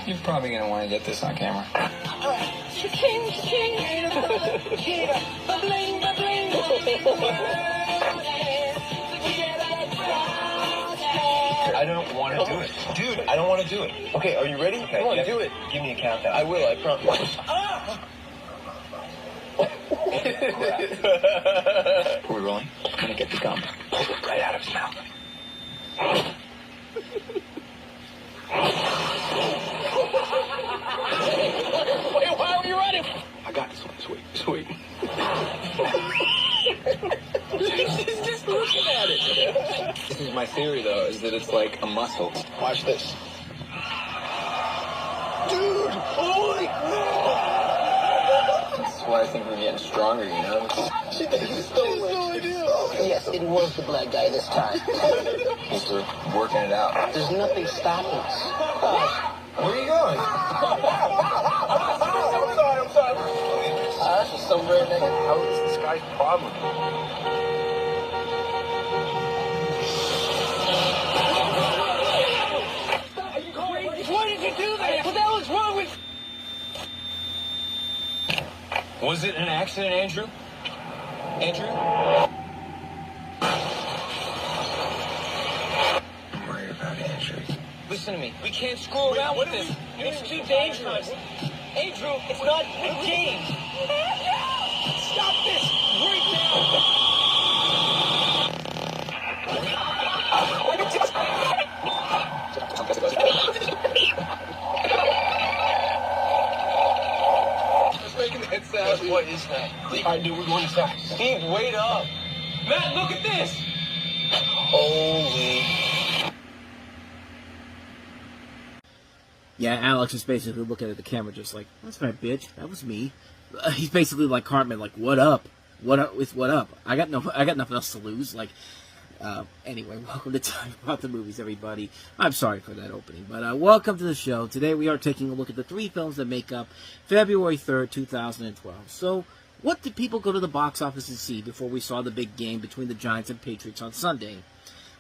You're probably going to want to get this on camera. I don't want to do it. Dude, I don't want to do it. Okay, are you ready? Okay, come on, do it. Give me a countdown. I will, I promise. We're rolling. I'm going to get the gum. Pull it right out of his mouth. Wait, why are we running? I got this one. Sweet. He's just looking at it. This is my theory, though, is that it's like a muscle. Watch this. Dude, holy crap! That's why I think we're getting stronger, you know? She thinks it's so much. Yes, it was the black guy this time. Just working it out. There's nothing stopping us. Where are you going? I'm sorry. That's just so very negative. How is this guy's problem? Are you crazy? Why did you do that? What the hell is wrong with... Was it an accident, Andrew? Andrew? I'm worried about Andrew. Listen to me. We can't screw around with this. It's too dangerous. Andrew, it's not a game. Stop this right now. Just making that sound. What is that? I knew we were going inside. Steve, wait up. Matt, look at this. Holy... Yeah, Alex is basically looking at the camera just like, that's right, bitch. That was me. He's basically like Cartman, like, what up? What up with what up? I got nothing else to lose. Like, anyway, welcome to Time About the Movies, everybody. I'm sorry for that opening, but welcome to the show. Today we are taking a look at the 3 films that make up February 3rd, 2012. So, what did people go to the box office to see before we saw the big game between the Giants and Patriots on Sunday?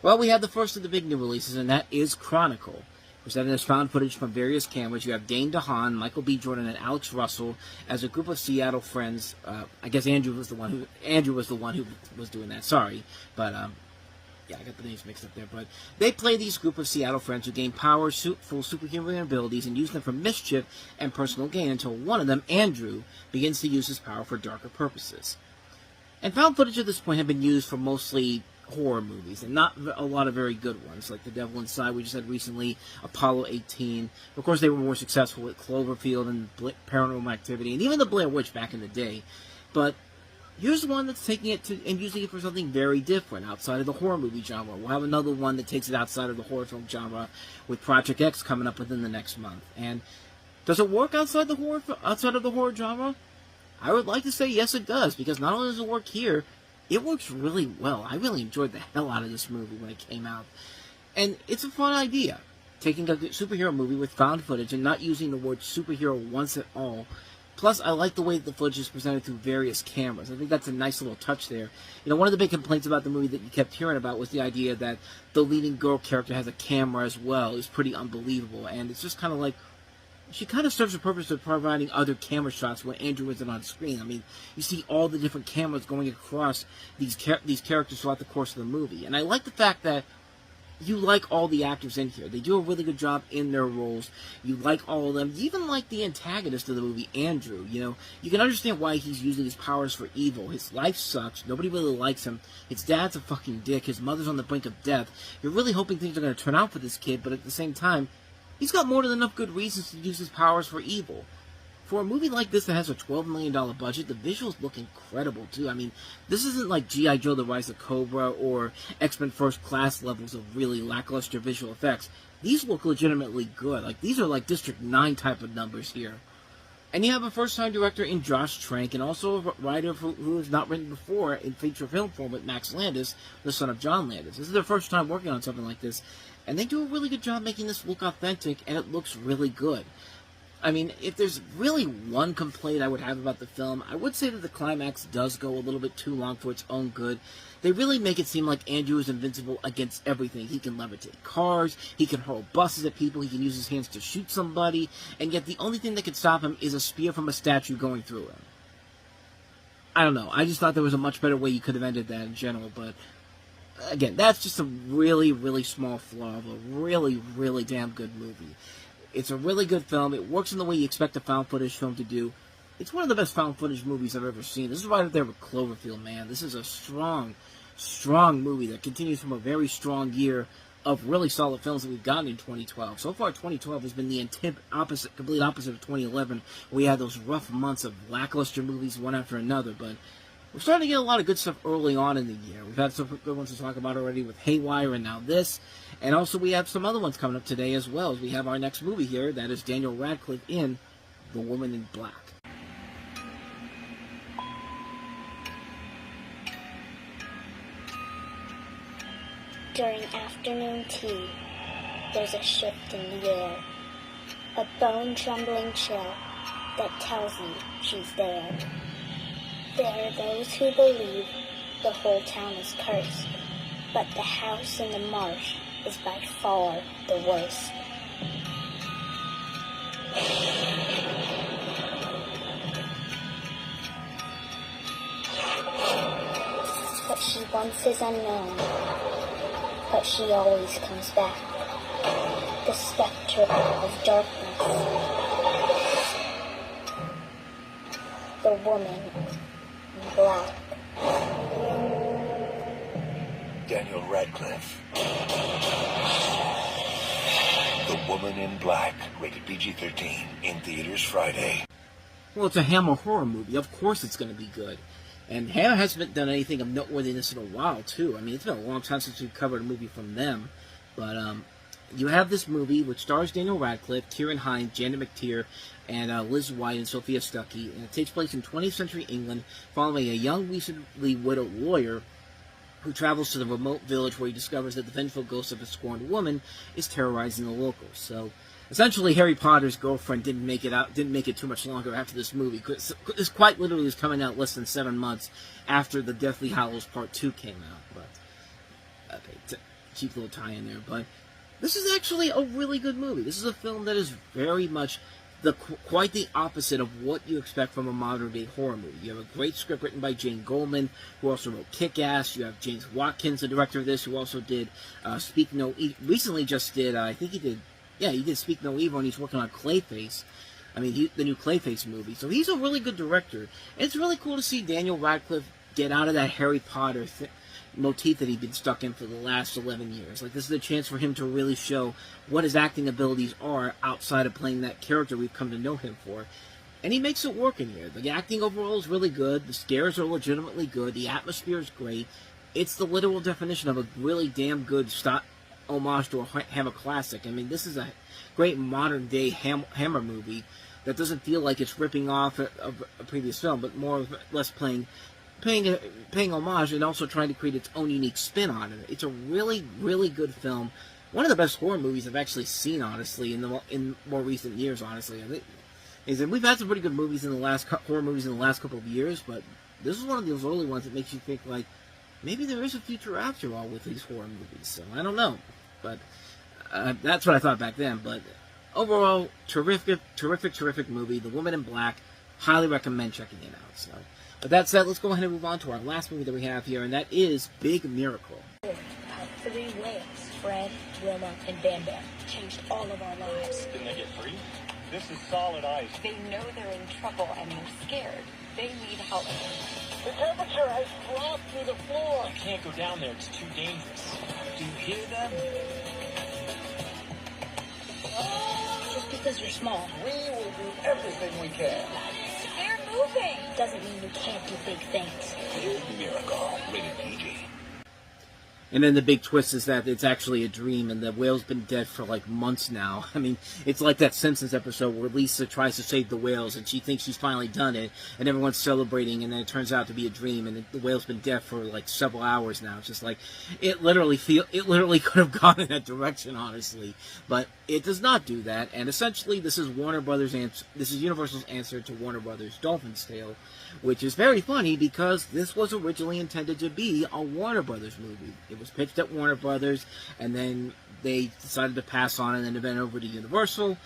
Well, we had the first of the big new releases, and that is Chronicle. Presented as found footage from various cameras. You have Dane DeHaan, Michael B. Jordan, and Alex Russell as a group of Seattle friends. I guess Andrew was the one who was doing that. Sorry, but yeah, I got the names mixed up there. But they play these group of Seattle friends who gain powers, full superhuman abilities, and use them for mischief and personal gain until one of them, Andrew, begins to use his power for darker purposes. And found footage at this point had been used for mostly horror movies, and not a lot of very good ones, like The Devil Inside we just had recently, Apollo 18. Of course, they were more successful with Cloverfield and Paranormal Activity, and even The Blair Witch back in the day. But here's one that's taking it to and using it for something very different outside of the horror movie genre. We'll have another one that takes it outside of the horror film genre with Project X coming up within the next month. And does it work outside of the horror genre? I would like to say yes, it does, because not only does it work here, it works really well. I really enjoyed the hell out of this movie when it came out. And it's a fun idea, taking a superhero movie with found footage and not using the word superhero once at all. Plus, I like the way that the footage is presented through various cameras. I think that's a nice little touch there. You know, one of the big complaints about the movie that you kept hearing about was the idea that the leading girl character has a camera as well. It's pretty unbelievable. And it's just kind of like, she kind of serves the purpose of providing other camera shots when Andrew isn't on screen. I mean, you see all the different cameras going across these characters throughout the course of the movie. And I like the fact that you like all the actors in here. They do a really good job in their roles. You like all of them. You even like the antagonist of the movie, Andrew. You know, you can understand why he's using his powers for evil. His life sucks. Nobody really likes him. His dad's a fucking dick. His mother's on the brink of death. You're really hoping things are going to turn out for this kid, but at the same time, he's got more than enough good reasons to use his powers for evil. For a movie like this that has a $12 million budget, the visuals look incredible, too. I mean, this isn't like G.I. Joe The Rise of Cobra or X-Men First Class levels of really lackluster visual effects. These look legitimately good. Like, these are like District 9 type of numbers here. And you have a first-time director in Josh Trank, and also a writer who has not written before in feature film form with Max Landis, the son of John Landis. This is their first time working on something like this. And they do a really good job making this look authentic, and it looks really good. I mean, if there's really one complaint I would have about the film, I would say that the climax does go a little bit too long for its own good. They really make it seem like Andrew is invincible against everything. He can levitate cars, he can hurl buses at people, he can use his hands to shoot somebody, and yet the only thing that could stop him is a spear from a statue going through him. I don't know. I just thought there was a much better way you could have ended that in general, but again, that's just a really, really small flaw of a really, really damn good movie. It's a really good film. It works in the way you expect a found footage film to do. It's one of the best found footage movies I've ever seen. This is right up there with Cloverfield, man. This is a strong, strong movie that continues from a very strong year of really solid films that we've gotten in 2012. So far, 2012 has been the complete opposite of 2011, where we had those rough months of lackluster movies one after another. But we're starting to get a lot of good stuff early on in the year. We've had some good ones to talk about already with Haywire and now this. And also we have some other ones coming up today as well. As we have our next movie here, that is Daniel Radcliffe in The Woman in Black. During afternoon tea, there's a shift in the air, a bone-trembling chill that tells you she's there. There are those who believe the whole town is cursed, but the house in the marsh is by far the worst. What she wants is unknown, but she always comes back. The specter of darkness. The woman in black. Daniel Radcliffe. The Woman in Black, rated PG-13, in theaters Friday. Well, it's a Hammer horror movie. Of course it's going to be good. And Hammer hasn't done anything of noteworthiness in a while, too. I mean, it's been a long time since we've covered a movie from them. But you have this movie, which stars Daniel Radcliffe, Kieran Hines, Janet McTeer, and Liz White and Sophia Stuckey. And it takes place in 20th century England, following a young, recently widowed lawyer who travels to the remote village where he discovers that the vengeful ghost of a scorned woman is terrorizing the locals. So, essentially, Harry Potter's girlfriend didn't make it too much longer after this movie. This quite literally was coming out less than 7 months after the Deathly Hallows Part 2 came out. But, okay, cheap little tie-in there. But this is actually a really good movie. This is a film that is very much quite the opposite of what you expect from a modern-day horror movie. You have a great script written by Jane Goldman, who also wrote Kick-Ass. You have James Watkins, the director of this, who also did Speak No Evil. Recently just did, I think he did Speak No Evil, and he's working on Clayface. I mean, the new Clayface movie. So he's a really good director. And it's really cool to see Daniel Radcliffe get out of that Harry Potter motif that he'd been stuck in for the last 11 years. Like, this is a chance for him to really show what his acting abilities are outside of playing that character we've come to know him for. And he makes it work in here. The acting overall is really good. The scares are legitimately good. The atmosphere is great. It's the literal definition of a really damn good homage to a Hammer classic. I mean, this is a great modern-day Hammer movie that doesn't feel like it's ripping off a previous film, but more or less paying homage and also trying to create its own unique spin on it. It's a really, really good film. One of the best horror movies I've actually seen, honestly, in more recent years, honestly. I think is that we've had some pretty good movies horror movies in the last couple of years, but this is one of those early ones that makes you think, like, maybe there is a future after all with these horror movies. So, I don't know. But that's what I thought back then. But overall, terrific movie. The Woman in Black. Highly recommend checking it out. So, but that said, let's go ahead and move on to our last movie that we have here, and that is Big Miracle. Our 3 whales, Fred, Wilma, and Bam Bam, changed all of our lives. Didn't they get free? This is solid ice. They know they're in trouble and they're scared. They need help. The temperature has dropped through the floor. You can't go down there. It's too dangerous. Do you hear them? Just because you're small We will do everything we can. They're moving. doesn't mean you can't do big things. Big Miracle, rated PG. And then the big twist is that it's actually a dream, and the whale's been dead for like months now. I mean, it's like that Simpsons episode where Lisa tries to save the whales, and she thinks she's finally done it, and everyone's celebrating, and then it turns out to be a dream, and the whale's been dead for like several hours now. It's just like it literally could have gone in that direction, honestly, but it does not do that. And essentially, this is Universal's answer to Warner Brothers' Dolphin's Tale, which is very funny because this was originally intended to be a Warner Brothers movie. It was pitched at Warner Brothers, and then they decided to pass on it and then it went over to Universal.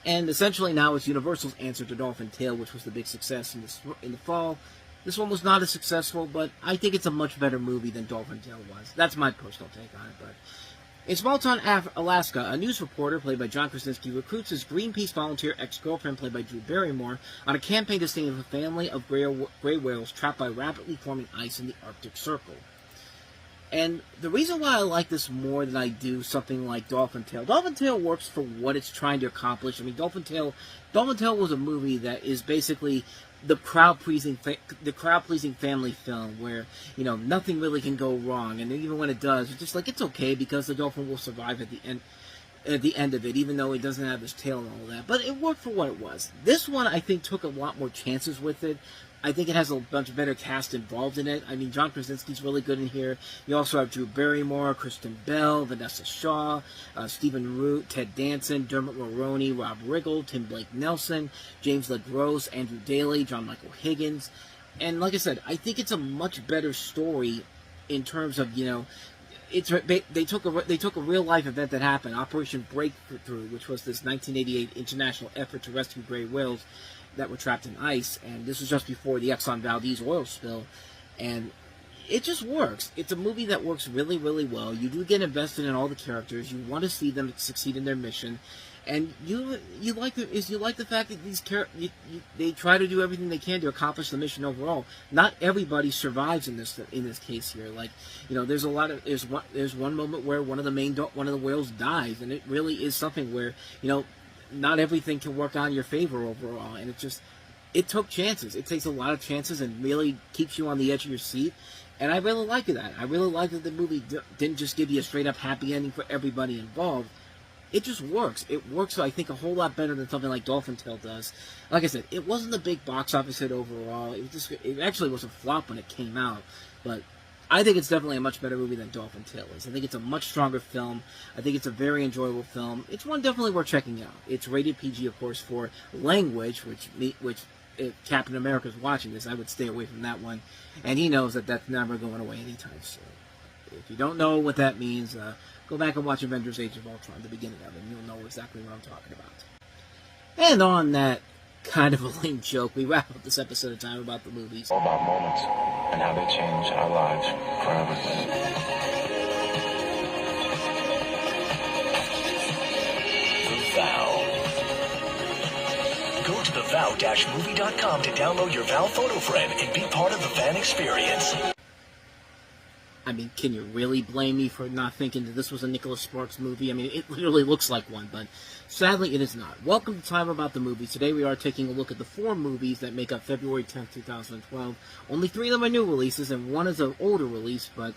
And essentially now it's Universal's answer to Dolphin Tale, which was the big success in the fall. This one was not as successful, but I think it's a much better movie than Dolphin Tale was. That's my personal take on it. But in small town Alaska, a news reporter, played by John Krasinski, recruits his Greenpeace volunteer ex-girlfriend, played by Drew Barrymore, on a campaign to save a family of gray whales trapped by rapidly forming ice in the Arctic Circle. And the reason why I like this more than I do something like Dolphin Tale works for what it's trying to accomplish. I mean, Dolphin Tale was a movie that is basically the crowd-pleasing family film where, you know, nothing really can go wrong, and even when it does, it's just like, it's okay because the dolphin will survive at the end of it, even though it doesn't have his tail and all that. But it worked for what it was. This one, I think, took a lot more chances with it. I think it has a bunch of better cast involved in it. I mean, John Krasinski's really good in here. You also have Drew Barrymore, Kristen Bell, Vanessa Shaw, Stephen Root, Ted Danson, Dermot Mulroney, Rob Riggle, Tim Blake Nelson, James LaGrosse, Andrew Daly, John Michael Higgins. And like I said, I think it's a much better story in terms of, you know, they took a real life event that happened, Operation Breakthrough, which was this 1988 international effort to rescue gray whales that were trapped in ice, and this was just before the Exxon Valdez oil spill, and it just works. It's a movie that works really, really well. You do get invested in all the characters. You want to see them succeed in their mission, and you like the fact that they try to do everything they can to accomplish the mission overall. Not everybody survives in this case here. Like, you know, there's one moment where one of the whales dies, and it really is something where, you know, not everything can work out in your favor overall, and it took chances. It takes a lot of chances and really keeps you on the edge of your seat, and I really like that. I really like that the movie didn't just give you a straight-up happy ending for everybody involved. It just works. It works, I think, a whole lot better than something like Dolphin Tale does. Like I said, it wasn't a big box office hit overall. It actually was a flop when it came out, but I think it's definitely a much better movie than Dolphin Tale is. I think it's a much stronger film. I think it's a very enjoyable film. It's one definitely worth checking out. It's rated PG, of course, for language, which if Captain America's watching this, I would stay away from that one. And he knows that that's never going away anytime soon. If you don't know what that means, go back and watch Avengers Age of Ultron, the beginning of it, and you'll know exactly what I'm talking about. And on that kind of a lame joke, we wrap up this episode of Time About the Movies. All about moments and how they change our lives forever. The Vow. Go to thevow-movie.com to download your Vow photo frame and be part of the fan experience. I mean, can you really blame me for not thinking that this was a Nicholas Sparks movie? I mean, it literally looks like one, but sadly it is not. Welcome to Time About the Movies. Today we are taking a look at the 4 movies that make up February 10th, 2012. Only 3 of them are new releases, and 1 is an older release, but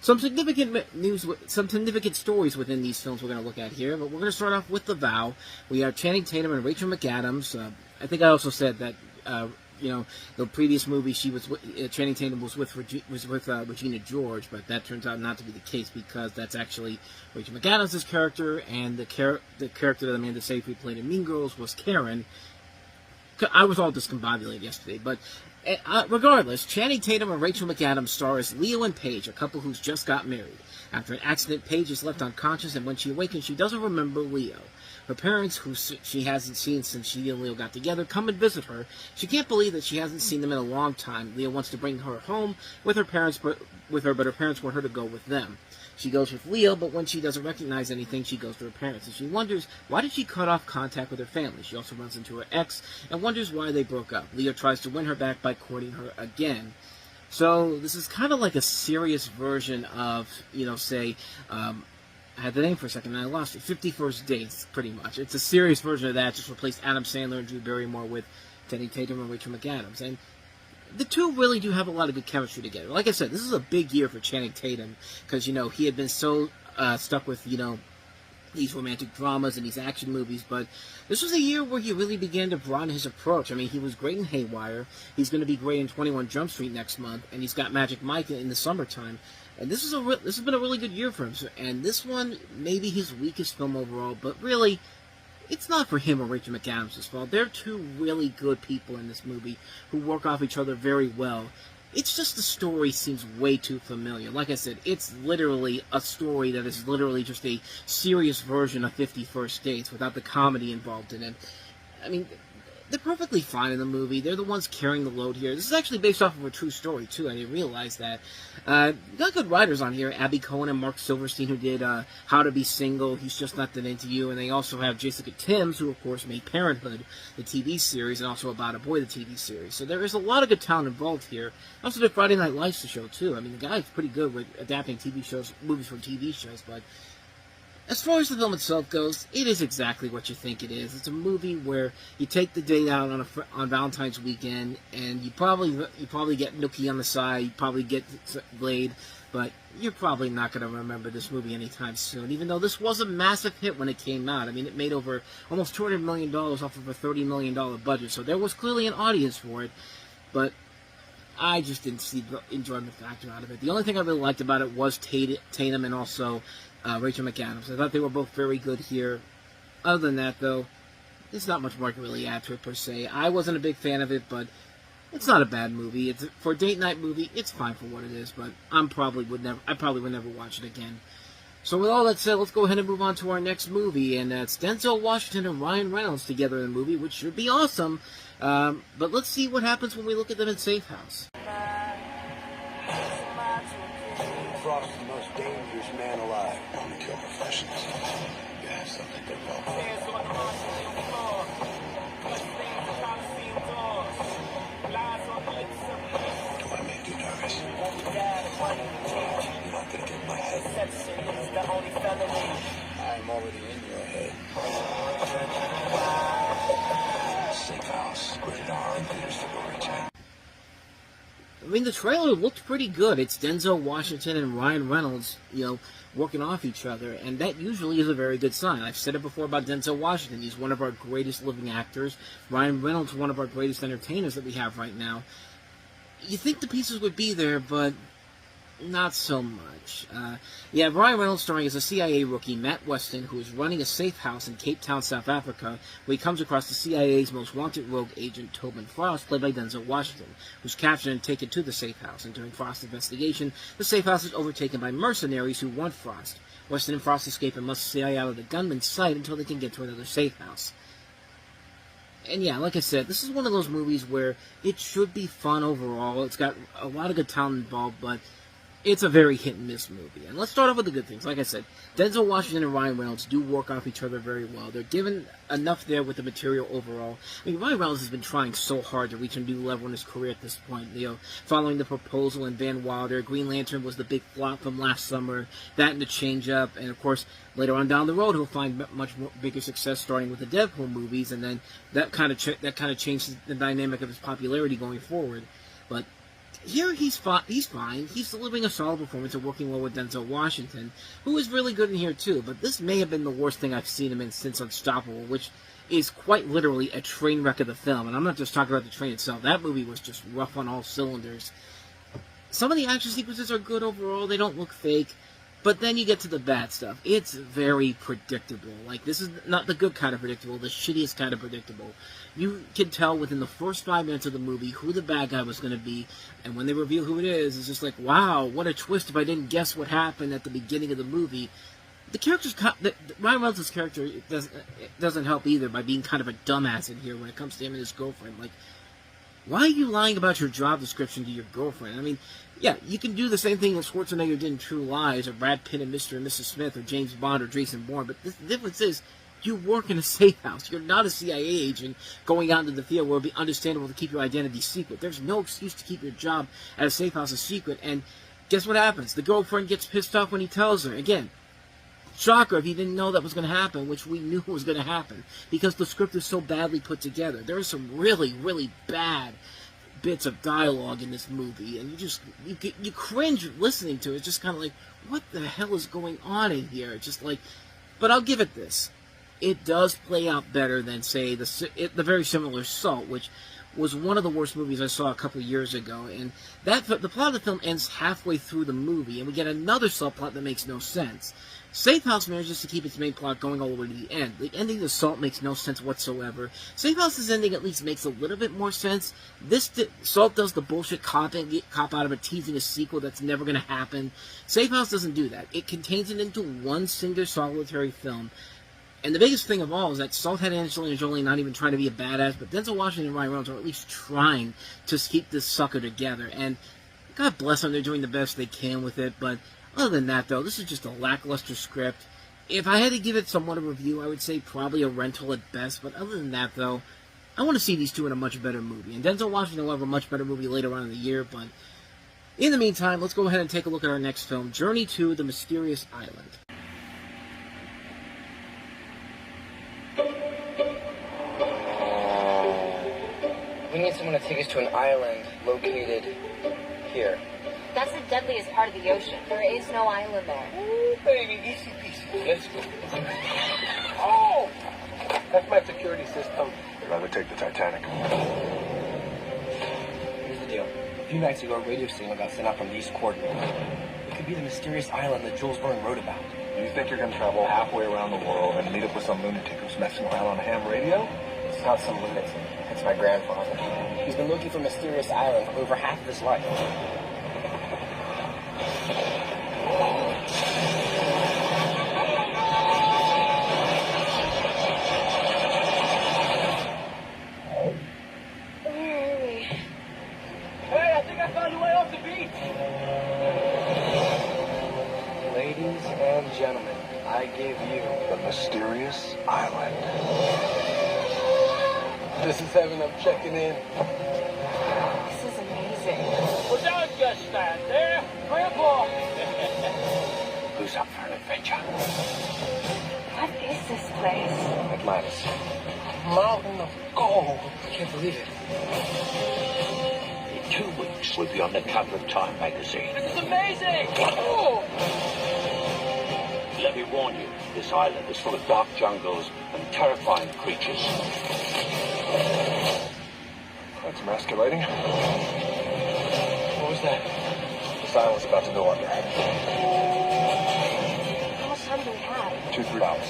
some significant stories within these films we're going to look at here. But we're going to start off with The Vow. We have Channing Tatum and Rachel McAdams. I think I also said that you know, the previous movie Channing Tatum was with Regina George, but that turns out not to be the case because that's actually Rachel McAdams' character, and the character that Amanda Seyfried played in Mean Girls was Karen. I was all discombobulated yesterday, but regardless, Channing Tatum and Rachel McAdams star as Leo and Paige, a couple who's just got married. After an accident, Paige is left unconscious, and when she awakens, she doesn't remember Leo. Her parents, who she hasn't seen since she and Leo got together, come and visit her. She can't believe that she hasn't seen them in a long time. Leo wants to bring her home with her parents, but her parents want her to go with them. She goes with Leo, but when she doesn't recognize anything, she goes to her parents, and she wonders why did she cut off contact with her family. She also runs into her ex and wonders why they broke up. Leo tries to win her back by courting her again. So this is kind of like a serious version of, you know, say, I had the name for a second and I lost it. 50 First Dates, pretty much. It's a serious version of that. Just replaced Adam Sandler and Drew Barrymore with Channing Tatum and Rachel McAdams. And the two really do have a lot of good chemistry together. Like I said, this is a big year for Channing Tatum because, you know, he had been so stuck with, you know, these romantic dramas and these action movies, but this was a year where he really began to broaden his approach. I mean, he was great in Haywire. He's going to be great in 21 Jump Street next month, and he's got Magic Mike in the summertime. And this has been a really good year for him. And this one, maybe his weakest film overall, but really, it's not for him or Rachel McAdams' fault. They're two really good people in this movie who work off each other very well. It's just the story seems way too familiar. Like I said, it's literally a story that is literally just a serious version of 50 First Dates without the comedy involved in it. I mean, they're perfectly fine in the movie. They're the ones carrying the load here. This is actually based off of a true story, too. I didn't realize that. Got good writers on here. Abby Cohen and Mark Silverstein, who did How to Be Single, He's Just Not That Into You. And they also have Jessica Timms, who, of course, made Parenthood, the TV series, and also About a Boy, the TV series. So there is a lot of good talent involved here. Also did Friday Night Lights, the show, too. I mean, the guy's pretty good with adapting movies from TV shows, but as far as the film itself goes, it is exactly what you think it is. It's a movie where you take the date out on Valentine's weekend, and you probably get nookie on the side, you probably get laid, but you're probably not going to remember this movie anytime soon, even though this was a massive hit when it came out. I mean, it made over almost $200 million off of a $30 million budget, so there was clearly an audience for it, but I just didn't see the enjoyment factor out of it. The only thing I really liked about it was Tatum and also Rachel McAdams. I thought they were both very good here. Other than that, though, there's not much more I can really add to it, per se. I wasn't a big fan of it, but it's not a bad movie. For a date night movie, it's fine for what it is, but I probably would never watch it again. So with all that said, let's go ahead and move on to our next movie, and it's Denzel Washington and Ryan Reynolds together in the movie, which should be awesome. But let's see what happens when we look at them in Safe House. Frost is the most dangerous man alive. Only kill professionals. You have something to go for. Do I make you nervous? You're not gonna get my head. I'm already in your head. Safe House. Rated R in theaters February 10th. I mean, the trailer looked pretty good. It's Denzel Washington and Ryan Reynolds, you know, working off each other, and that usually is a very good sign. I've said it before about Denzel Washington. He's one of our greatest living actors. Ryan Reynolds, one of our greatest entertainers that we have right now. You think the pieces would be there, but not so much. Ryan Reynolds starring as a CIA rookie, Matt Weston, who is running a safe house in Cape Town, South Africa, where he comes across the CIA's most wanted rogue agent, Tobin Frost, played by Denzel Washington, who's captured and taken to the safe house. And during Frost's investigation, the safe house is overtaken by mercenaries who want Frost. Weston and Frost escape and must stay out of the gunman's sight until they can get to another safe house. And yeah, like I said, this is one of those movies where it should be fun overall. It's got a lot of good talent involved, but it's a very hit-and-miss movie. And let's start off with the good things. Like I said, Denzel Washington and Ryan Reynolds do work off each other very well. They're given enough there with the material overall. I mean, Ryan Reynolds has been trying so hard to reach a new level in his career at this point. You know, following The Proposal and Van Wilder, Green Lantern was the big flop from last summer. That and The Change-Up. And, of course, later on down the road, he'll find much more bigger success starting with the Deadpool movies. And then that kind of changes the dynamic of his popularity going forward. But here he's fine. He's delivering a solid performance and working well with Denzel Washington, who is really good in here too. But this may have been the worst thing I've seen him in since Unstoppable, which is quite literally a train wreck of the film. And I'm not just talking about the train itself. That movie was just rough on all cylinders. Some of the action sequences are good overall. They don't look fake. But then you get to the bad stuff. It's very predictable. Like, this is not the good kind of predictable, the shittiest kind of predictable. You can tell within the first 5 minutes of the movie who the bad guy was going to be, and when they reveal who it is, it's just like, wow, what a twist if I didn't guess what happened at the beginning of the movie. The character's... Ryan Reynolds' character doesn't help either by being kind of a dumbass in here when it comes to him and his girlfriend. Like, why are you lying about your job description to your girlfriend? I mean, yeah, you can do the same thing that Schwarzenegger did in True Lies, or Brad Pitt and Mr. and Mrs. Smith, or James Bond, or Jason Bourne, but the difference is, you work in a safe house. You're not a CIA agent going out into the field where it would be understandable to keep your identity secret. There's no excuse to keep your job at a safe house a secret, and guess what happens? The girlfriend gets pissed off when he tells her. Again, shocker if you didn't know that was going to happen, which we knew was going to happen, because the script is so badly put together. There are some really, really bad bits of dialogue in this movie, and you cringe listening to it. It's just kind of like, what the hell is going on in here? It's just like, but I'll give it this. It does play out better than, say, the very similar Salt, which was one of the worst movies I saw a couple of years ago. And the plot of the film ends halfway through the movie, and we get another subplot that makes no sense. Safe House manages to keep its main plot going all the way to the end. The ending of Salt makes no sense whatsoever. Safe House's ending at least makes a little bit more sense. Salt does the bullshit cop out of it, teasing a sequel that's never going to happen. Safe House doesn't do that. It contains it into one single solitary film. And the biggest thing of all is that Salt had Angelina Jolie not even trying to be a badass, but Denzel Washington and Ryan Reynolds are at least trying to keep this sucker together. And God bless them, they're doing the best they can with it, but other than that, though, this is just a lackluster script. If I had to give it somewhat a review, I would say probably a rental at best. But other than that, though, I want to see these two in a much better movie. And Denzel Washington will have a much better movie later on in the year. But in the meantime, let's go ahead and take a look at our next film, Journey to the Mysterious Island. We need someone to take us to an island located here. That's the deadliest part of the ocean. There is no island there. Ooh, baby, easy peasy. Let's go. Oh! That's my security system. I'd rather take the Titanic. Here's the deal. A few nights ago, a radio signal got sent out from the east coordinate. It could be the mysterious island that Jules Verne wrote about. You think you're going to travel halfway around the world and meet up with some lunatic who's messing around on a ham radio? It's not some lunatic. It's my grandfather. He's been looking for Mysterious Island for over half of his life. Ladies and gentlemen, I give you the Mysterious Island. This is heaven. I'm checking in. This is amazing. Well, don't just stand there. Grandpa! Who's up for an adventure? What is this place? Atlantis. Mountain of gold. I can't believe it. In 2 weeks, we'll be on the cover of Time magazine. This is amazing! Oh! Let me warn you, this island is full of dark jungles and terrifying creatures. That's emasculating. What was that? This island's about to go under. How much time do we have? 2-3 hours.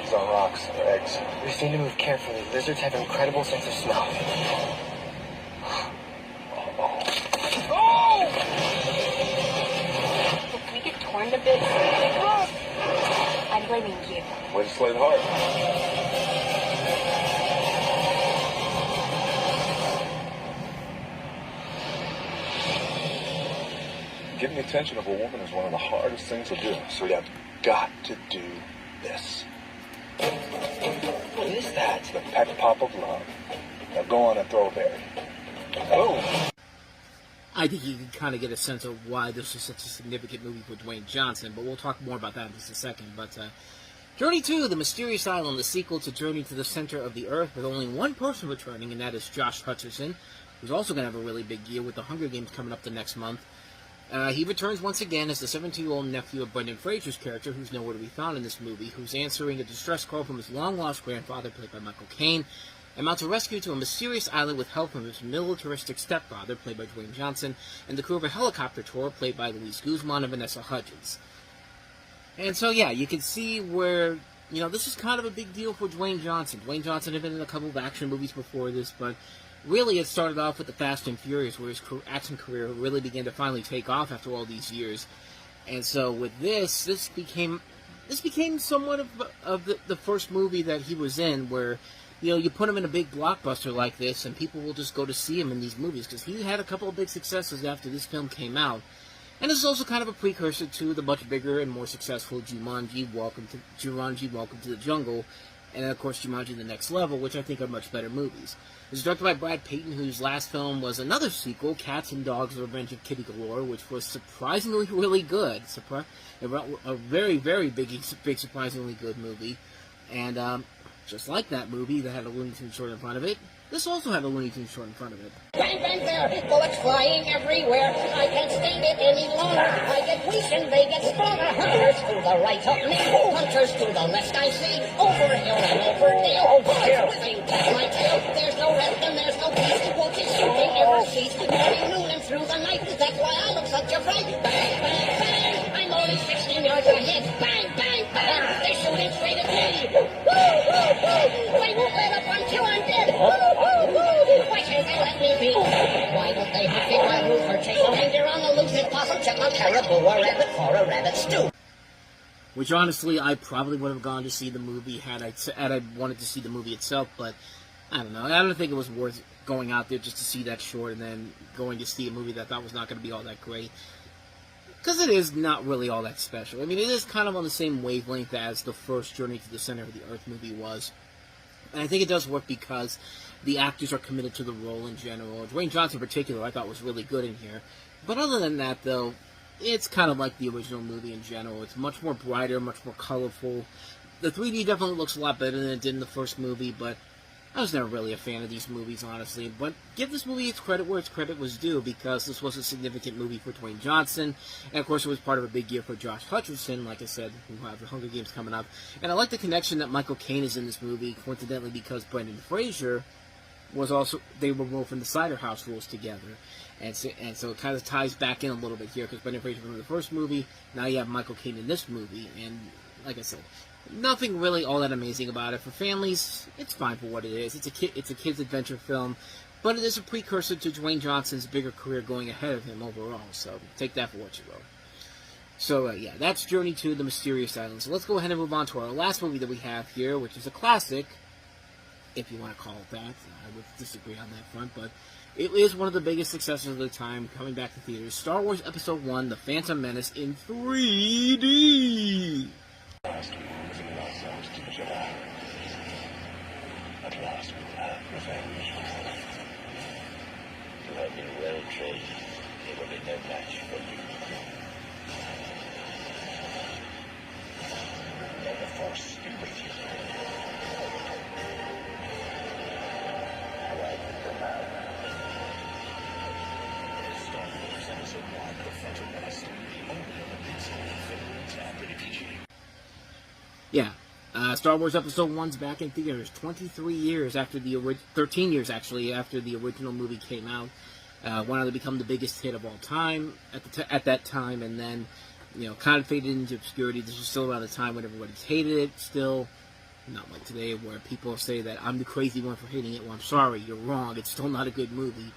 These aren't rocks, they're eggs. We just need to move carefully. Lizards have an incredible sense of smell. Oh! Can we get torn to bits? I'm blaming you. Way to slay the heart. Getting the attention of a woman is one of the hardest things to do, so you've got to do this. What is that? It's the peck pop of love. Now go on and throw a berry. Boom! I think you can kind of get a sense of why this is such a significant movie for Dwayne Johnson, but we'll talk more about that in just a second. But Journey to the Mysterious Island, the sequel to Journey to the Center of the Earth, with only one person returning, and that is Josh Hutcherson, who's also going to have a really big year with the Hunger Games coming up the next month. He returns once again as the 17-year-old nephew of Brendan Fraser's character, who's nowhere to be found in this movie, who's answering a distress call from his long-lost grandfather, played by Michael Caine, and mounts a rescue to a mysterious island with help from his militaristic stepfather, played by Dwayne Johnson, and the crew of a helicopter tour, played by Luis Guzman and Vanessa Hudgens. And so, yeah, you can see where, you know, this is kind of a big deal for Dwayne Johnson. Dwayne Johnson had been in a couple of action movies before this, but really it started off with The Fast and Furious, where his action career really began to finally take off after all these years. And so with this became somewhat of the first movie that he was in where, you know, you put him in a big blockbuster like this and people will just go to see him in these movies, because he had a couple of big successes after this film came out. And this is also kind of a precursor to the much bigger and more successful Jumanji, Welcome to the Jungle, and of course Jumanji The Next Level, which I think are much better movies. It was directed by Brad Peyton, whose last film was another sequel, Cats and Dogs, The Revenge of Kitty Galore, which was surprisingly really good. A very, very big, surprisingly good movie. And just like that movie that had a Looney Tunes short in front of it, This also had a Looney Tunes short in front of it. Bang, bang, there. Bullets flying everywhere. I can't stand it any longer. I get weak and they get stronger. Hunters to the right of me. Hunters to the left I see. Over hill and over dale. Bullets whizzing past my tail. There's no rest and there's no peace. Won't you shooting ever cease? Morning, noon, and through the night. That's why I look such a fright. Bang, bang, bang. I'm only 16 yards ahead. Bang, bang, bang. They're shooting straight at me. Woo, woo, woo. They won't let up until I'm dead. Woo, woo, woo. Why can't they let me be? Why don't they have me my roof or chase a reindeer on the loose and possum, chipmunk, caribou, or rabbit for a rabbit stew? Which honestly, I probably would have gone to see the movie had I wanted to see the movie itself, but I don't know. I don't think it was worth going out there just to see that short and then going to see a movie that I thought was not going to be all that great. Because it is not really all that special. I mean, it is kind of on the same wavelength as the first Journey to the Center of the Earth movie was. And I think it does work because the actors are committed to the role in general. Dwayne Johnson in particular I thought was really good in here. But other than that, though, it's kind of like the original movie in general. It's much more brighter, much more colorful. The 3D definitely looks a lot better than it did in the first movie, but I was never really a fan of these movies, honestly. But give this movie its credit where its credit was due, because this was a significant movie for Dwayne Johnson. And, of course, it was part of a big year for Josh Hutcherson, like I said, who have the Hunger Games coming up. And I like the connection that Michael Caine is in this movie, coincidentally, because Brendan Fraser was also, they were both in the Cider House Rules together. And so it kind of ties back in a little bit here, because Brendan Fraser was in the first movie, now you have Michael Caine in this movie, and like I said, nothing really all that amazing about it. For families, it's fine for what it is. It's a kid's adventure film, but it is a precursor to Dwayne Johnson's bigger career going ahead of him overall, so take that for what you will. So, yeah, that's Journey to the Mysterious Island. So let's go ahead and move on to our last movie that we have here, which is a classic, if you want to call it that. I would disagree on that front, but it is one of the biggest successes of the time, coming back to theaters. Star Wars Episode 1, The Phantom Menace in 3D! Last we will reveal ourselves to the Jedi. At last we will have revenge. You have been well trained. There will be no match for you. May the Force be with you. Right with the man. Star Wars Episode 1, The Phantom Menace. Only on the big screen, filmed and rated PG. Yeah, Star Wars Episode 1's back in theaters 13 years after the original movie came out. Went on to become the biggest hit of all time at that time, and then, kind of faded into obscurity. This was still around the time when everybody's hated it, still. Not like today, where people say that I'm the crazy one for hating it. Well, I'm sorry, you're wrong. It's still not a good movie.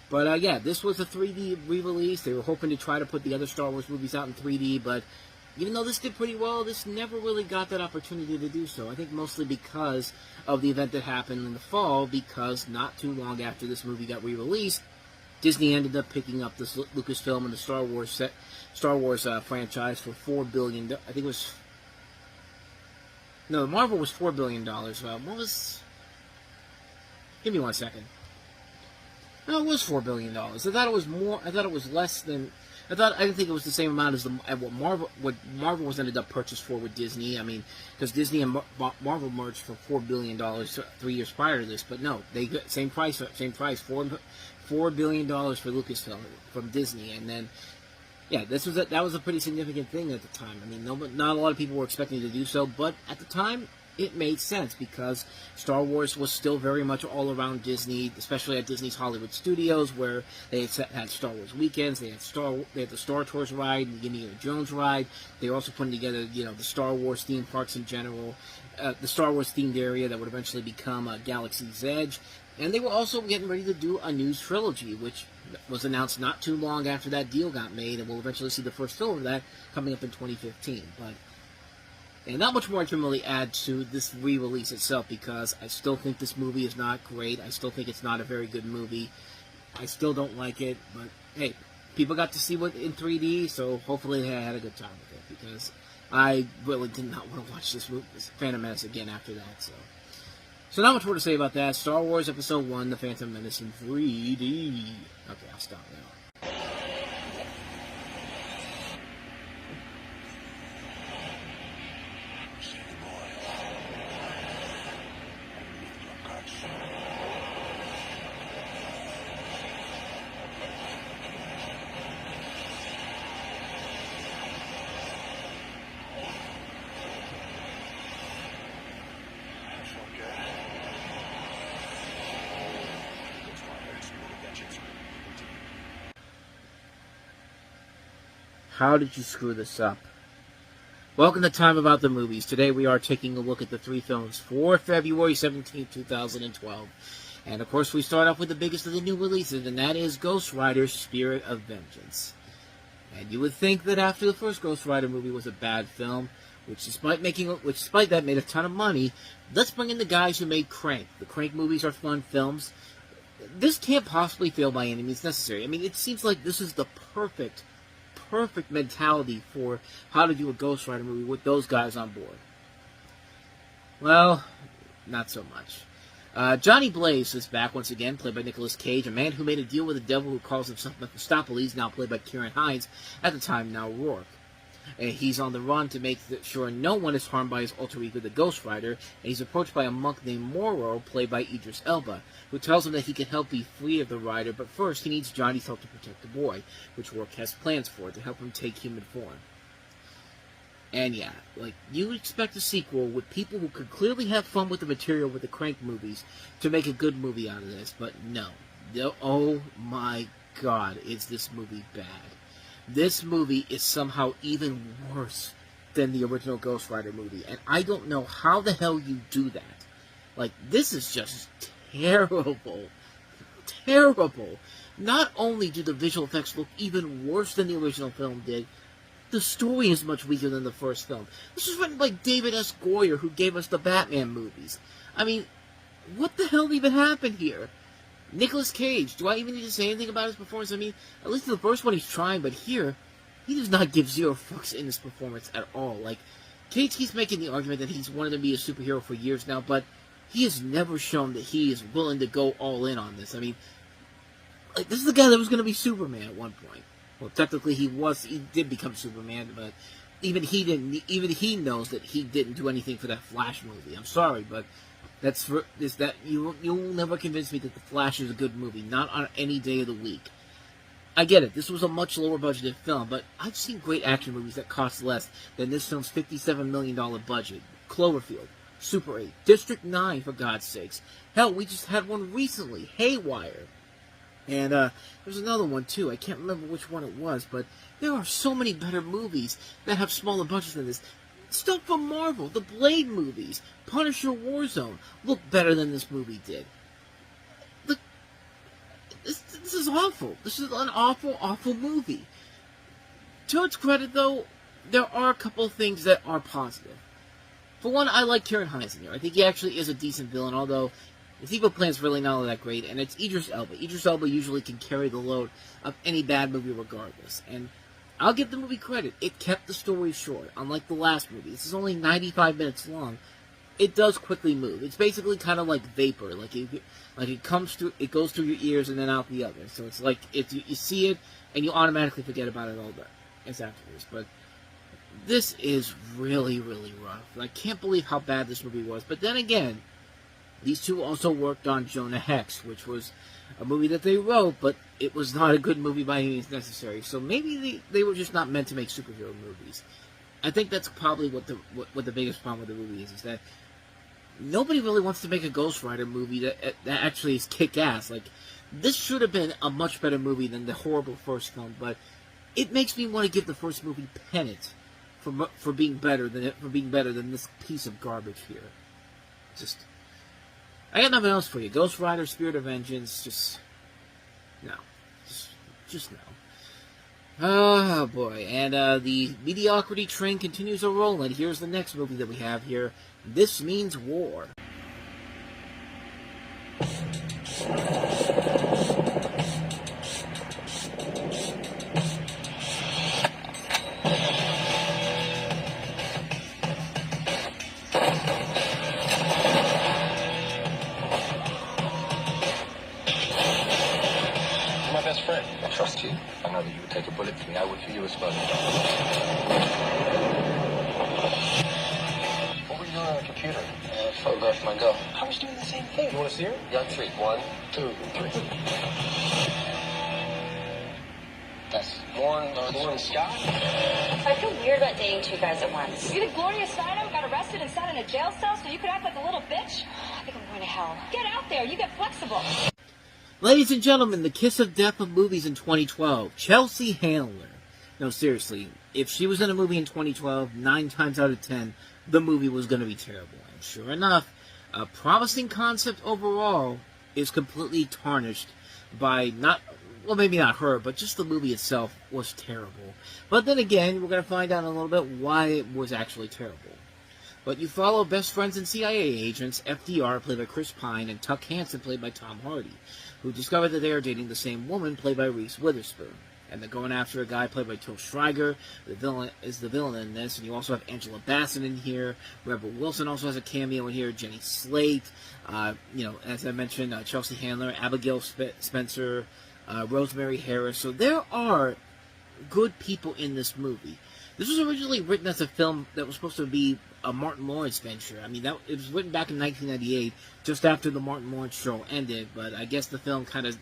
But, yeah, this was a 3D re-release. They were hoping to try to put the other Star Wars movies out in 3D, but even though this did pretty well, this never really got that opportunity to do so. I think mostly because of the event that happened in the fall, because not too long after this movie got re-released, Disney ended up picking up this Lucasfilm and the Star Wars franchise for $4 billion. I think it was... No, Marvel was $4 billion. What was... Give me 1 second. No, it was $4 billion. I thought it was more... I thought it was less than... I didn't think it was the same amount as what Marvel was ended up purchased for with Disney. I mean, because Disney and Marvel merged for $4 billion 3 years prior to this. But no, they got same price, $4 billion for Lucasfilm from Disney. And then, yeah, that was a pretty significant thing at the time. I mean, not a lot of people were expecting to do so, but at the time, it made sense because Star Wars was still very much all around Disney, especially at Disney's Hollywood Studios, where they had Star Wars weekends. They had the Star Tours ride, the Indiana Jones ride. They were also putting together, the Star Wars theme parks in general, the Star Wars themed area that would eventually become Galaxy's Edge, and they were also getting ready to do a new trilogy, which was announced not too long after that deal got made, and we'll eventually see the first film of that coming up in 2015. And not much more I can really add to this re-release itself, because I still think this movie is not great. I still think it's not a very good movie. I still don't like it, but hey, people got to see it in 3D, so hopefully they had a good time with it, because I really did not want to watch this movie, Phantom Menace again after that. So not much more to say about that. Star Wars Episode 1, The Phantom Menace in 3D. Okay, I'll stop now. How did you screw this up? Welcome to Time About the Movies. Today we are taking a look at the 3 films for February 17, 2012. And of course we start off with the biggest of the new releases, and that is Ghost Rider: Spirit of Vengeance. And you would think that after the first Ghost Rider movie was a bad film, which despite that made a ton of money, let's bring in the guys who made Crank. The Crank movies are fun films. This can't possibly fail by any means necessary. I mean, it seems like this is the perfect mentality for how to do a Ghost Rider movie with those guys on board. Well, not so much. Johnny Blaze is back once again, played by Nicolas Cage, a man who made a deal with the devil who calls himself Mephistopheles, now played by Kieran Hines, at the time now Rourke. And he's on the run to make sure no one is harmed by his alter ego, the Ghost Rider, and he's approached by a monk named Moro, played by Idris Elba, who tells him that he can help be free of the Rider, but first he needs Johnny's help to protect the boy, which Rourke has plans for, to help him take human form. And yeah, like, you would expect a sequel with people who could clearly have fun with the material with the Crank movies to make a good movie out of this, but no. Oh my god, is this movie bad. This movie is somehow even worse than the original Ghost Rider movie, and I don't know how the hell you do that. Like, this is just terrible. Terrible. Not only do the visual effects look even worse than the original film did, the story is much weaker than the first film. This was written by David S. Goyer, who gave us the Batman movies. I mean, what the hell even happened here? Nicolas Cage, do I even need to say anything about his performance? I mean, at least in the first one he's trying, but here, he does not give zero fucks in his performance at all. Like, Cage keeps making the argument that he's wanted to be a superhero for years now, but he has never shown that he is willing to go all in on this. I mean, like, this is the guy that was going to be Superman at one point. Well, technically he did become Superman, but even he knows that he didn't do anything for that Flash movie. I'm sorry, but you'll never convince me that The Flash is a good movie, not on any day of the week. I get it, this was a much lower budgeted film, but I've seen great action movies that cost less than this film's $57 million budget. Cloverfield, Super 8, District 9, for God's sakes. Hell, we just had one recently, Haywire. And there's another one too, I can't remember which one it was, but there are so many better movies that have smaller budgets than this. Stuff from Marvel, the Blade movies, Punisher, Warzone, look better than this movie did. Look, this is awful. This is an awful, awful movie. To its credit, though, there are a couple of things that are positive. For one, I like Kieran Hines in here. I think he actually is a decent villain, although his evil plan's really not all that great, and it's Idris Elba. Idris Elba usually can carry the load of any bad movie regardless, and I'll give the movie credit. It kept the story short, unlike the last movie. This is only 95 minutes long. It does quickly move. It's basically kind of like vapor. Like it comes through, it goes through your ears and then out the other. So it's like you see it and you automatically forget about it all day. It's afterwards. But this is really, really rough. I can't believe how bad this movie was. But then again, these two also worked on Jonah Hex, which was a movie that they wrote, but it was not a good movie by any means necessary. So maybe they were just not meant to make superhero movies. I think that's probably what the biggest problem with the movie is that nobody really wants to make a Ghost Rider movie that actually is kick-ass. Like, this should have been a much better movie than the horrible first film, but it makes me want to give the first movie pennant for being better than this piece of garbage here. Just, I got nothing else for you. Ghost Rider: Spirit of Vengeance, just no. Just no. Oh, boy. And the mediocrity train continues to roll, and here's the next movie that we have here. This Means War. Friend. I trust you. I know that you would take a bullet for me. I would for you as well. What were you doing on the computer? I photographed my girl. I was doing the same thing. You want to see her? Yeah, 3. 1, 2, 3. That's Lauren Scott. I feel weird about dating 2 guys at once. You think Gloria Steinem got arrested and sat in a jail cell so you could act like a little bitch? I think I'm going to hell. Get out there. You get flexible. Ladies and gentlemen, the kiss of death of movies in 2012. Chelsea Handler. No, seriously. If she was in a movie in 2012, 9 times out of 10, the movie was going to be terrible. And sure enough, a promising concept overall is completely tarnished by well, maybe not her, but just the movie itself was terrible. But then again, we're going to find out in a little bit why it was actually terrible. But you follow best friends and CIA agents, FDR, played by Chris Pine, and Tuck Hansen, played by Tom Hardy, who discover that they are dating the same woman, played by Reese Witherspoon. And they're going after a guy played by Till Schreiber. The villain is the villain in this. And you also have Angela Bassett in here. Rebel Wilson also has a cameo in here. Jenny Slate. As I mentioned, Chelsea Handler, Abigail Spencer, Rosemary Harris. So there are good people in this movie. This was originally written as a film that was supposed to be a Martin Lawrence venture. I mean, it was written back in 1998, just after the Martin Lawrence show ended. But I guess the film kind of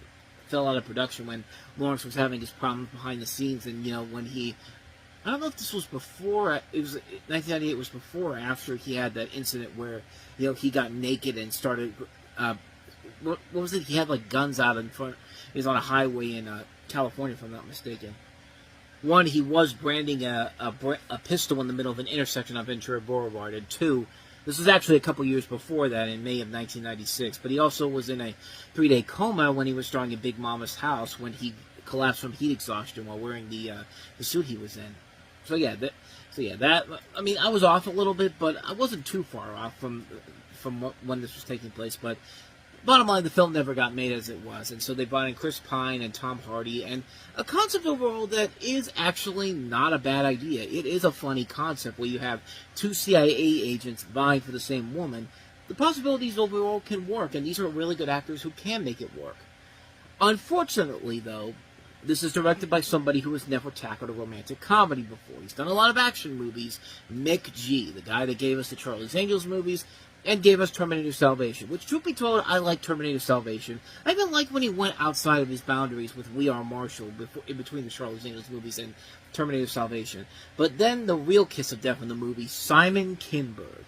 fell out of production when Lawrence was having his problems behind the scenes, and when I don't know if this was before, it was 1998 was before or after he had that incident where he got naked and started what was it, he had like guns out in front, he was on a highway in California if I'm not mistaken. One, he was branding a pistol in the middle of an intersection on Ventura Boulevard, and two, this was actually a couple years before that, in May of 1996. But he also was in a 3-day coma when he was starring in Big Mama's House, when he collapsed from heat exhaustion while wearing the suit he was in. I mean, I was off a little bit, but I wasn't too far off from when this was taking place. But bottom line, the film never got made as it was, and so they brought in Chris Pine and Tom Hardy, and a concept overall that is actually not a bad idea. It is a funny concept where you have 2 CIA agents vying for the same woman. The possibilities overall can work, and these are really good actors who can make it work. Unfortunately, though, this is directed by somebody who has never tackled a romantic comedy before. He's done a lot of action movies. Mick G., the guy that gave us the Charlie's Angels movies, and gave us Terminator Salvation, which, truth be told, I like Terminator Salvation. I even like when he went outside of his boundaries with We Are Marshall in between the Charlie's Angels movies and Terminator Salvation. But then the real kiss of death in the movie, Simon Kinberg.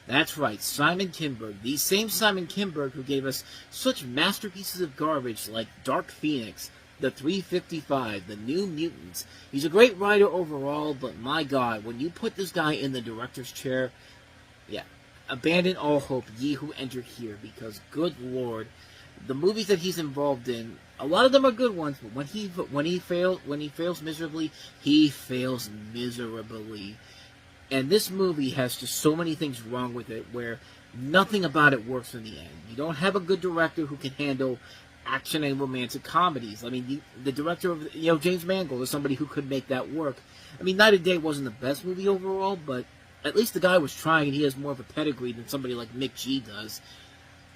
That's right, Simon Kinberg. The same Simon Kinberg who gave us such masterpieces of garbage like Dark Phoenix, The 355, The New Mutants. He's a great writer overall, but my God, when you put this guy in the director's chair, yeah. Abandon all hope, ye who enter here, because good Lord, the movies that he's involved in, a lot of them are good ones, but when he fails miserably, he fails miserably. And this movie has just so many things wrong with it, where nothing about it works in the end. You don't have a good director who can handle action and romantic comedies. I mean, the director of James Mangold is somebody who could make that work. I mean, Night and Day wasn't the best movie overall, but at least the guy was trying, and he has more of a pedigree than somebody like Mick G does.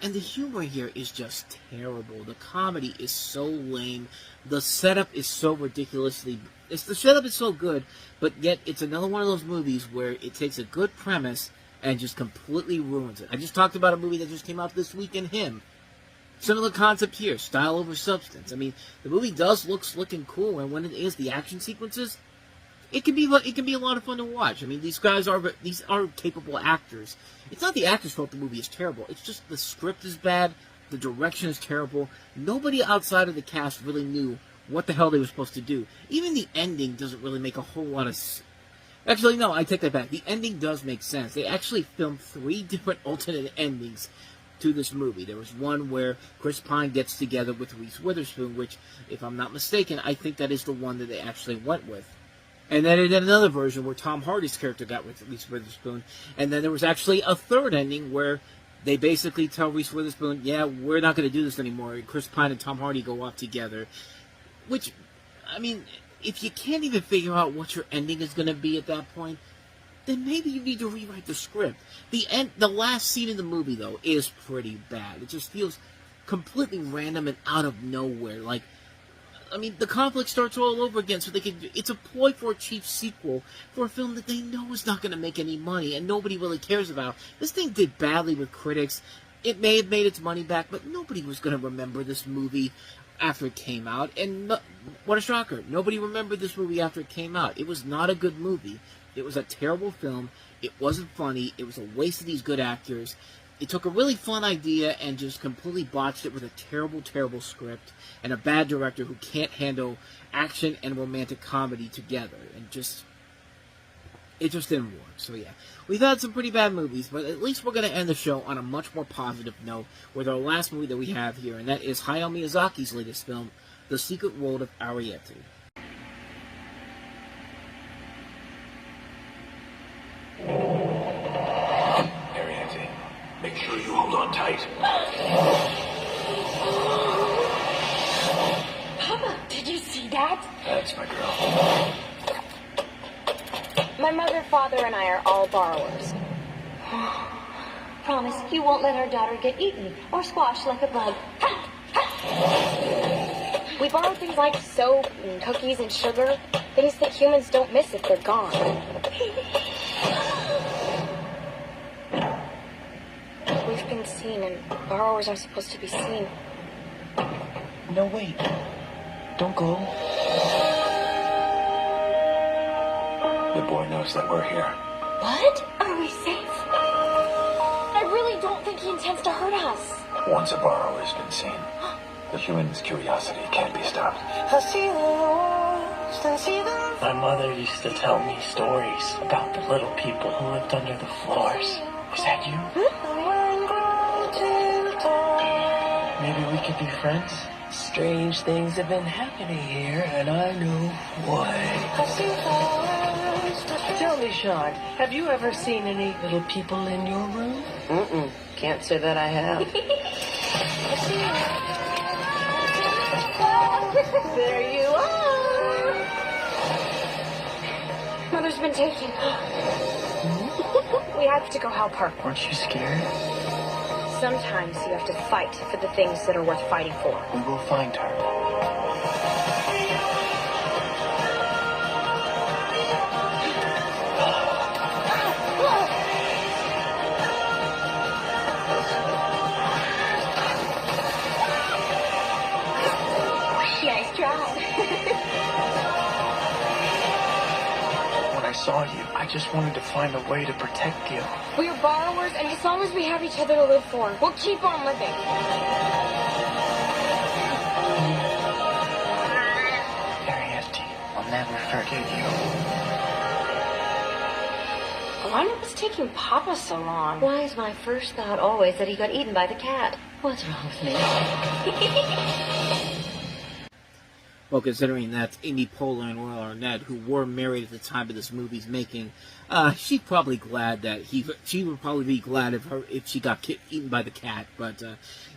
And the humor here is just terrible. The comedy is so lame. The setup is so ridiculously... the setup is so good, but yet it's another one of those movies where it takes a good premise and just completely ruins it. I just talked about a movie that just came out this week in Him. Similar concept here, style over substance. I mean, the movie does look slick and cool, and when it is, the action sequences... It can be a lot of fun to watch. I mean, these are capable actors. It's not the actors' fault the movie is terrible. It's just the script is bad, the direction is terrible. Nobody outside of the cast really knew what the hell they were supposed to do. Even the ending doesn't really make a whole lot of... Actually, no, I take that back. The ending does make sense. They actually filmed 3 different alternate endings to this movie. There was one where Chris Pine gets together with Reese Witherspoon, which, if I'm not mistaken, I think that is the one that they actually went with. And then they did another version where Tom Hardy's character got with Reese Witherspoon. And then there was actually a third ending where they basically tell Reese Witherspoon, yeah, we're not going to do this anymore. And Chris Pine and Tom Hardy go off together. Which, I mean, if you can't even figure out what your ending is going to be at that point, then maybe you need to rewrite the script. The last scene in the movie, though, is pretty bad. It just feels completely random and out of nowhere. Like, I mean, the conflict starts all over again, so it's a ploy for a cheap sequel for a film that they know is not going to make any money and nobody really cares about. This thing did badly with critics. It may have made its money back, but nobody was going to remember this movie after it came out. And what a shocker. Nobody remembered this movie after it came out. It was not a good movie. It was a terrible film. It wasn't funny. It was a waste of these good actors. it took a really fun idea and just completely botched it with a terrible, terrible script and a bad director who can't handle action and romantic comedy together. And it just didn't work. So yeah, we've had some pretty bad movies, but at least we're going to end the show on a much more positive note with our last movie that we have here, and that is Hayao Miyazaki's latest film, The Secret World of Arrietty. Arrietty, make sure you hold on tight. Papa, did you see that? That's my girl. My mother, father, and I are all borrowers. Promise you won't let our daughter get eaten or squashed like a bug. We borrow things like soap and cookies and sugar, things that humans don't miss if they're gone. We've been seen, and borrowers are supposed to be seen. No, wait. Don't go. The boy knows that we're here. What? Are we safe? I really don't think he intends to hurt us. Once a borrower has been seen, the human's curiosity can't be stopped. My mother used to tell me stories about the little people who lived under the floors. Was that you? Maybe we could be friends? Strange things have been happening here, and I know why. Tell me, Sean, have you ever seen any little people in your room? Can't say that I have. There you are. Mother's been taken. We have to go help her. Weren't you scared? Sometimes you have to fight for the things that are worth fighting for. We will find her. Nice try. When I saw you, I just wanted to find a way to protect you. We are borrowers, and as long as we have each other to live for, we'll keep on living. Arrietty, I'll never forget you. Why was taking Papa so long? Why is my first thought always that he got eaten by the cat? What's wrong with me? Well, considering that Amy Poehler and Will Arnett, who were married at the time of this movie's making, she'd probably glad that she would probably be glad if she got eaten by the cat. But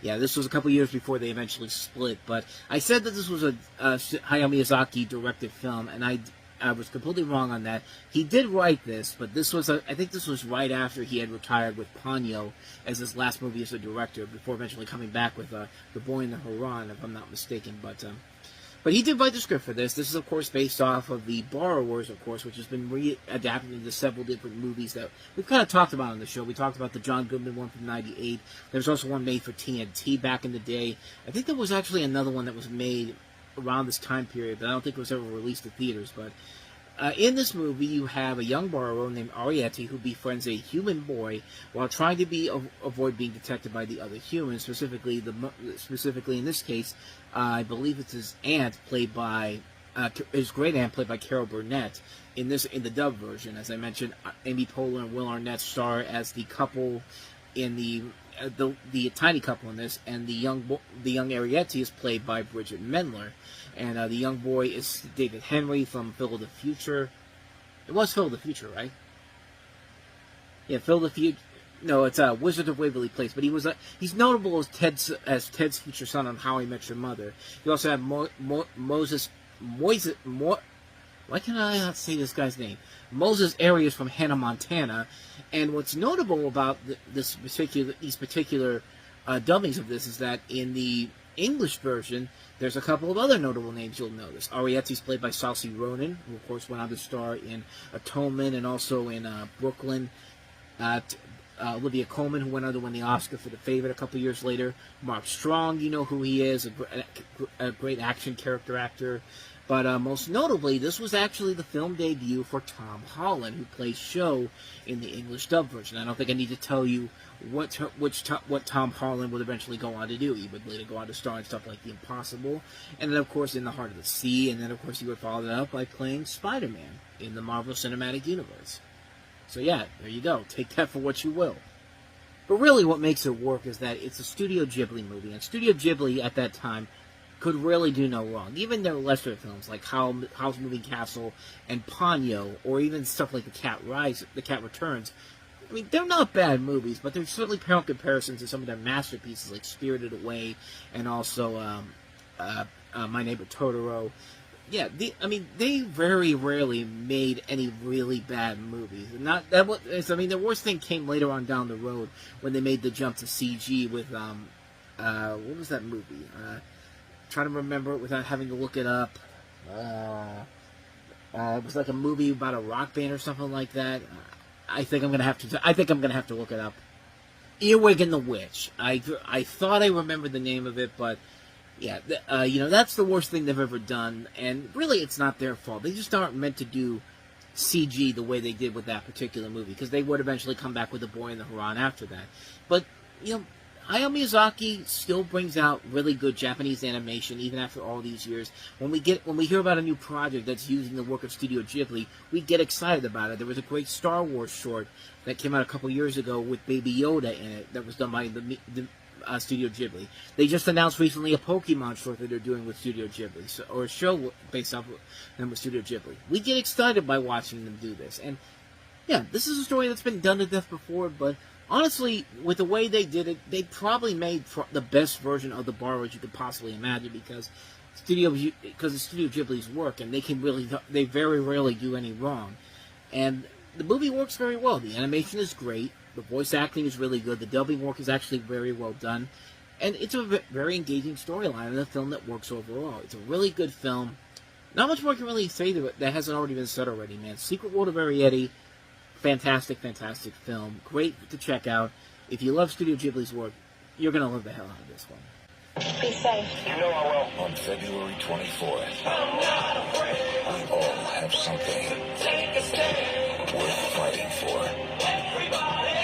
yeah, this was a couple years before they eventually split. But I said that this was a Hayao Miyazaki directed film, and I was completely wrong on that. He did write this, but this was I think this was right after he had retired with Ponyo as his last movie as a director, before eventually coming back with The Boy in the Heron, if I'm not mistaken. But he did write the script for this. This is, of course, based off of The Borrowers, of course, which has been readapted into several different movies that we've kind of talked about on the show. We talked about the John Goodman one from '98. There was also one made for TNT back in the day. I think there was actually another one that was made around this time period, but I don't think it was ever released to theaters. But in this movie, you have a young borrower named Arrietty who befriends a human boy while trying to avoid being detected by the other humans. Specifically in this case, I believe it's his aunt, played by his great aunt, played by Carol Burnett. In the dub version, as I mentioned, Amy Poehler and Will Arnett star as the couple in the tiny couple in this, and the young Arrietty is played by Bridget Mendler. And the young boy is David Henry from Phil of the Future. It was Phil of the Future, right? Yeah, Phil of the Future. No, it's Wizard of Waverly Place. But he's notable as Ted's future son on How I Met Your Mother. You also have Moses. Why can't I not say this guy's name? Moses Arias from Hannah Montana. And what's notable about these particular dubbings of this is that in the English version, there's a couple of other notable names you'll notice. Arrietty's played by Saoirse Ronan, who of course went on to star in Atonement and also in Brooklyn. Olivia Colman, who went on to win the Oscar for The Favorite a couple years later. Mark Strong, you know who he is, a great action character actor. But most notably, this was actually the film debut for Tom Holland, who plays Sho in the English dub version. I don't think I need to tell you what Tom Holland would eventually go on to do. He would later go on to star in stuff like The Impossible, and then, of course, In the Heart of the Sea, and then, of course, he would follow that up by playing Spider-Man in the Marvel Cinematic Universe. So, yeah, there you go. Take that for what you will. But really what makes it work is that it's a Studio Ghibli movie, and Studio Ghibli at that time could really do no wrong. Even their lesser films like Howl's Moving Castle and Ponyo, or even stuff like The Cat Returns, I mean, they're not bad movies, but they're certainly pale in comparison to some of their masterpieces like Spirited Away and also My Neighbor Totoro. Yeah, they very rarely made any really bad movies. Their worst thing came later on down the road when they made the jump to CG with what was that movie? Trying to remember it without having to look it up. It was like a movie about a rock band or something like that. I think I'm gonna have to look it up. Earwig and the Witch. I thought I remembered the name of it, but yeah, that's the worst thing they've ever done. And really, it's not their fault. They just aren't meant to do CG the way they did with that particular movie, because they would eventually come back with The Boy and the Heron after that. But Hayao Miyazaki still brings out really good Japanese animation even after all these years. When we hear about a new project that's using the work of Studio Ghibli, we get excited about it. There was a great Star Wars short that came out a couple years ago with Baby Yoda in it that was done by the Studio Ghibli. They just announced recently a Pokemon short that they're doing with Studio Ghibli, or a show based off of them with Studio Ghibli. We get excited by watching them do this. And yeah, this is a story that's been done to death before, but honestly, with the way they did it, they probably made the best version of the borrowers you could possibly imagine, because it's Studio Ghibli's work, and they very rarely do any wrong. And the movie works very well. The animation is great. The voice acting is really good. The dubbing work is actually very well done. And it's a very engaging storyline and a film that works overall. It's a really good film. Not much more I can really say to it that hasn't already been said already, man. Secret World of Arrietty. Fantastic, fantastic film. Great to check out. If you love Studio Ghibli's work, you're going to love the hell out of this one. Be safe. You know I will. On February 24th, we all have something worth fighting for. Everybody,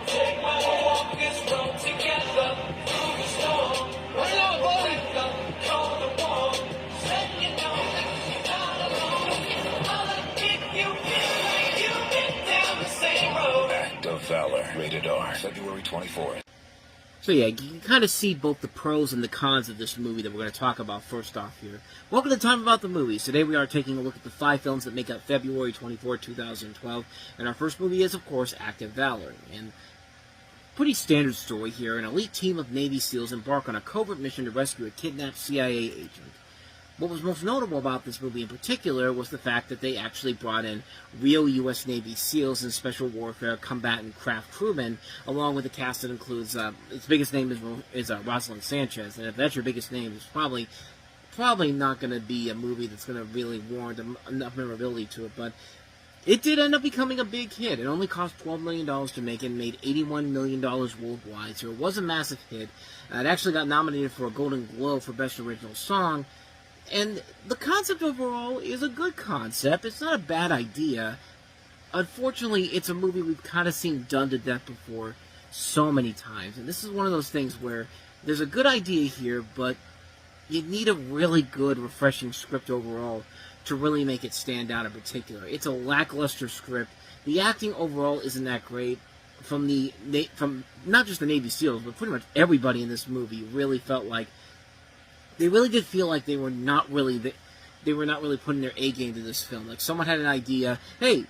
take my walk this road together. Through the storm. Right on, buddy. Call the war. Set you down. Act of Valor, rated R, February 24th. So yeah, you can kind of see both the pros and the cons of this movie that we're going to talk about first off here. Welcome to Time About the Movies. Today we are taking a look at the 5 films that make up February 24, 2012. And our first movie is, of course, Act of Valor. And pretty standard story here. An elite team of Navy SEALs embark on a covert mission to rescue a kidnapped CIA agent. What was most notable about this movie in particular was the fact that they actually brought in real U.S. Navy SEALs and Special Warfare combatant craft crewmen, along with a cast that includes, its biggest name is Rosalind Sanchez, and if that's your biggest name, it's probably not going to be a movie that's going to really warrant enough memorability to it, but it did end up becoming a big hit. It only cost $12 million to make and made $81 million worldwide, so it was a massive hit. It actually got nominated for a Golden Globe for Best Original Song. And the concept overall is a good concept. It's not a bad idea. Unfortunately, it's a movie we've kind of seen done to death before so many times. And this is one of those things where there's a good idea here, but you need a really good, refreshing script overall to really make it stand out in particular. It's a lackluster script. The acting overall isn't that great. From not just the Navy SEALs, but pretty much everybody in this movie really felt like they really did feel like they were not really putting their A game to this film. Like someone had an idea. Hey,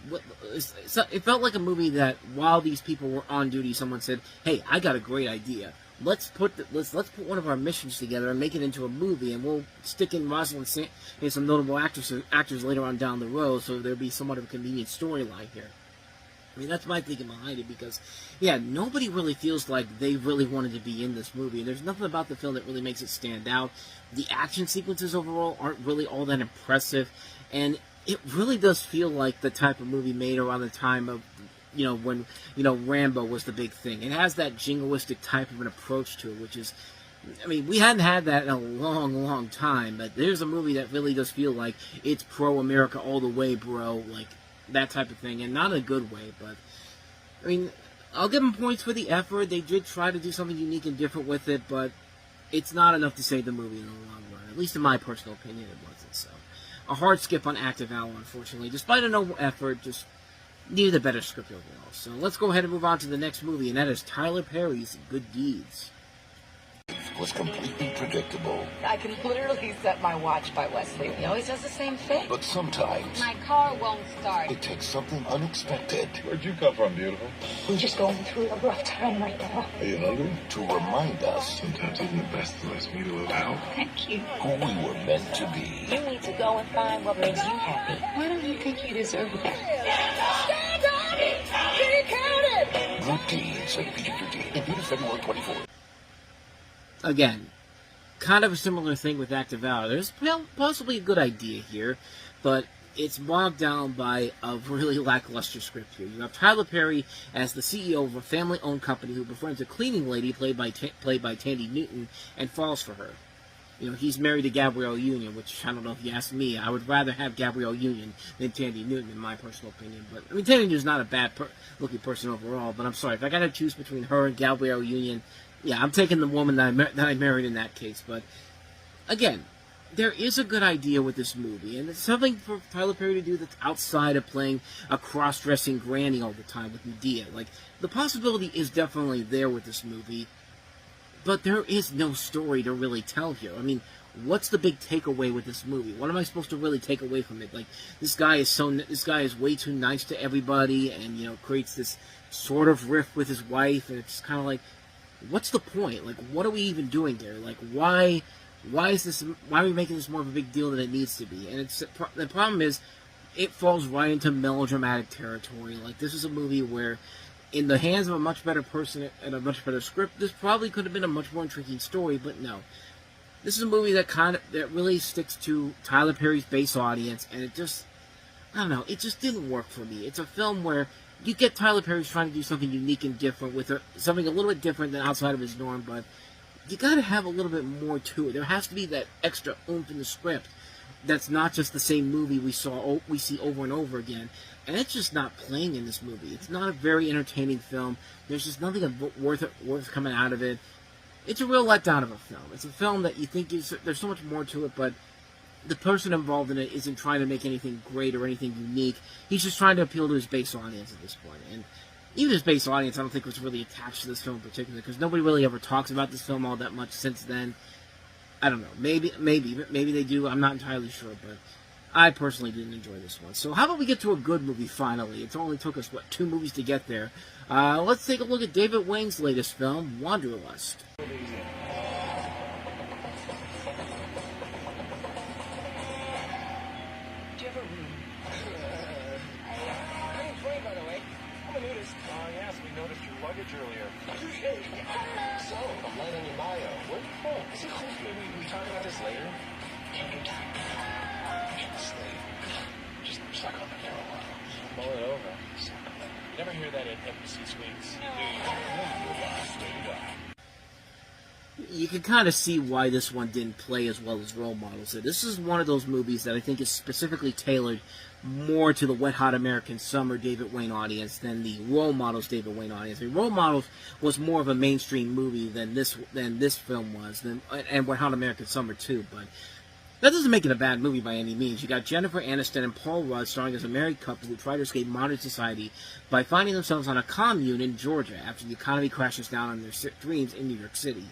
it felt like a movie that while these people were on duty, someone said, "Hey, I got a great idea. Let's put one of our missions together and make it into a movie, and we'll stick in Rosalind and some notable actors later on down the road, so there'll be somewhat of a convenient storyline here." I mean, that's my thinking behind it, because, yeah, nobody really feels like they really wanted to be in this movie. There's nothing about the film that really makes it stand out. The action sequences overall aren't really all that impressive, and it really does feel like the type of movie made around the time of, when, Rambo was the big thing. It has that jingoistic type of an approach to it, which is I mean, we hadn't had that in a long, long time, but there's a movie that really does feel like it's pro-America all the way, bro, like, that type of thing, and not in a good way, but, I mean, I'll give them points for the effort. They did try to do something unique and different with it, but it's not enough to save the movie in the long run. At least in my personal opinion, it wasn't, so. A hard skip on Active Hour, unfortunately. Despite a noble effort, just needed a better script overall. So let's go ahead and move on to the next movie, and that is Tyler Perry's Good Deeds. Was completely predictable. I can literally set my watch by Wesley. He always does the same thing. But sometimes My car won't start. it takes something unexpected. Where'd you come from, beautiful? We're just going through a rough time right now. Are you hungry? To remind us Sometimes even the best of us need a little help. Thank you. who we were meant to be. You need to go and find what makes you happy. Why don't you think you deserve that? Stand on it! Be counted! Good Deeds, rated PG-13, in theaters February 24th. Again, kind of a similar thing with Active Hour. There's possibly a good idea here, but it's bogged down by a really lackluster script here. You have Tyler Perry as the CEO of a family-owned company who befriends a cleaning lady played by Tandy Newton and falls for her. You know, he's married to Gabrielle Union, which, I don't know if you ask me, I would rather have Gabrielle Union than Tandy Newton, in my personal opinion. But, I mean, Tandy Newton's not a bad-looking person overall, but I'm sorry, if I gotta choose between her and Gabrielle Union, yeah, I'm taking the woman that I married in that case. But, again, there is a good idea with this movie, and it's something for Tyler Perry to do that's outside of playing a cross-dressing granny all the time with Medea. Like, the possibility is definitely there with this movie, but there is no story to really tell here. I mean, what's the big takeaway with this movie? What am I supposed to really take away from it? Like, this guy is way too nice to everybody, and, you know, creates this sort of rift with his wife, and it's kind of like, what's the point? Like, what are we even doing there? Like, why are we making this more of a big deal than it needs to be? And the problem is, it falls right into melodramatic territory. Like, this is a movie where, in the hands of a much better person and a much better script, this probably could have been a much more intriguing story, but no. This is a movie that really sticks to Tyler Perry's base audience, and it just, I don't know, it just didn't work for me. It's a film where you get Tyler Perry's trying to do something unique and different with something a little bit different than outside of his norm, but you gotta have a little bit more to it. There has to be that extra oomph in the script that's not just the same movie we see over and over again, and it's just not playing in this movie. It's not a very entertaining film. There's just nothing worth coming out of it. It's a real letdown of a film. It's a film that you think there's so much more to it, but the person involved in it isn't trying to make anything great or anything unique. He's just trying to appeal to his base audience at this point. And even his base audience, I don't think was really attached to this film in particular, because nobody really ever talks about this film all that much since then. I don't know. Maybe they do. I'm not entirely sure, but I personally didn't enjoy this one. So how about we get to a good movie finally? It only took us, 2 movies to get there. Let's take a look at David Wayne's latest film, Wanderlust. Earlier. So, I'm light on your bio. Where are you from? Is it cool if maybe we talk about this later? Can't do time. Just suck on it for a while. Mull it over. You never hear that at NBC Suites. You can kind of see why this one didn't play as well as Role Models did. This is one of those movies that I think is specifically tailored more to the Wet Hot American Summer David Wayne audience than the Role Models David Wayne audience. I mean, Role Models was more of a mainstream movie than this film was, and Wet Hot American Summer too. But that doesn't make it a bad movie by any means. You got Jennifer Aniston and Paul Rudd starring as a married couple who try to escape modern society by finding themselves on a commune in Georgia after the economy crashes down on their dreams in New York City.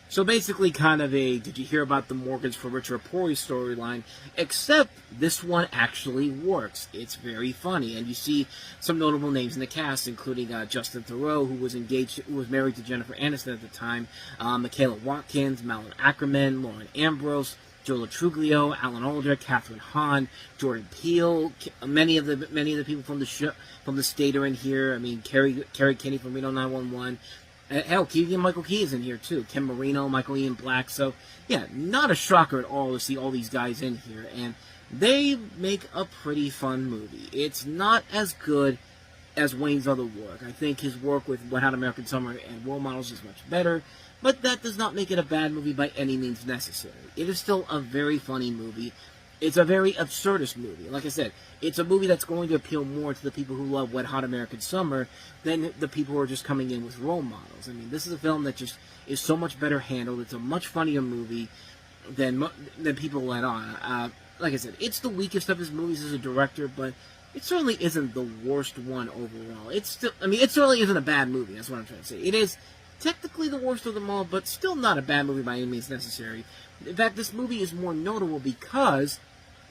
So basically kind of a Did You Hear About the Morgans for Richer or Poorer storyline, except this one actually works. It's very funny, and you see some notable names in the cast, including Justin Theroux, who was married to Jennifer Aniston at the time, Michaela Watkins, Malin Ackerman, Lauren Ambrose, Joe Truglio, Alan Alda, Catherine Hahn, Jordan Peele. Many of the people from the state are in here. I mean, Carrie Kinney from Reno 911. Hell, Keegan Michael Key is in here too. Kim Marino, Michael Ian Black. So, yeah, not a shocker at all to see all these guys in here. And they make a pretty fun movie. It's not as good as Wayne's other work. I think his work with Wet Hot American Summer and Role Models is much better, but that does not make it a bad movie by any means necessary. It is still a very funny movie. It's a very absurdist movie. Like I said, it's a movie that's going to appeal more to the people who love Wet Hot American Summer than the people who are just coming in with Role Models. I mean, this is a film that just is so much better handled. It's a much funnier movie than people let on. Like I said, it's the weakest of his movies as a director, but it certainly isn't the worst one overall. It certainly isn't a bad movie. That's what I'm trying to say. It is technically the worst of them all, but still not a bad movie by any means necessary. In fact, this movie is more notable because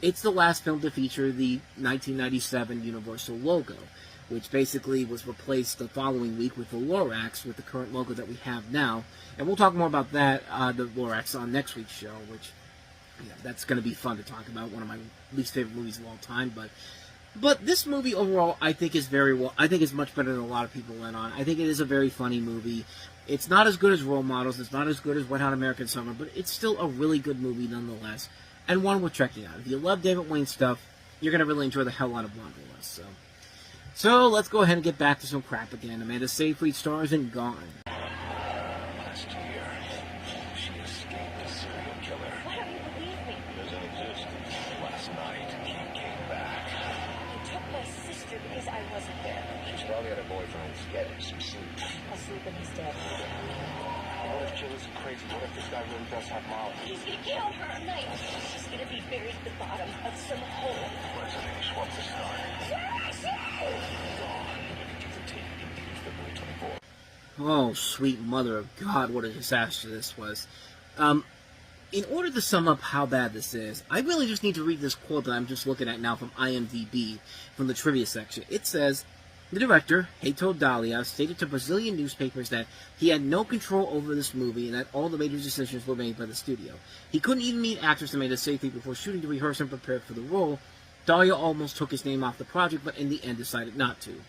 it's the last film to feature the 1997 Universal logo, which basically was replaced the following week with the Lorax, with the current logo that we have now. And we'll talk more about that, the Lorax, on next week's show, which, yeah, that's going to be fun to talk about. One of my least favorite movies of all time, But this movie overall, I think is much better than a lot of people went on. I think it is a very funny movie. It's not as good as Role Models. It's not as good as Wet Hot American Summer, but it's still a really good movie nonetheless, and one worth checking out. If you love David Wayne stuff, you're going to really enjoy the hell out of Wanderlust. So let's go ahead and get back to some crap again. Amanda Seyfried stars in Gone. Last year, she escaped a serial killer. Why don't you believe me? Doesn't exist. Last night, he came back. He took my sister because I wasn't there. She's probably at her boyfriend's getting some sleep. Asleep and he's dead. What if Jill isn't crazy? What if this guy really does have Molly? He's gonna kill her tonight. She's gonna be buried at the bottom of some hole. Where's the name? Swap the star. Oh, sweet mother of God, what a disaster this was. In order to sum up how bad this is, I really just need to read this quote that I'm just looking at now from IMDb, from the trivia section. It says, the director, Heitor Dalia, stated to Brazilian newspapers that he had no control over this movie and that all the major decisions were made by the studio. He couldn't even meet actress Amanda Seyfried before shooting to rehearse and prepare for the role. Dalia almost took his name off the project, but in the end decided not to.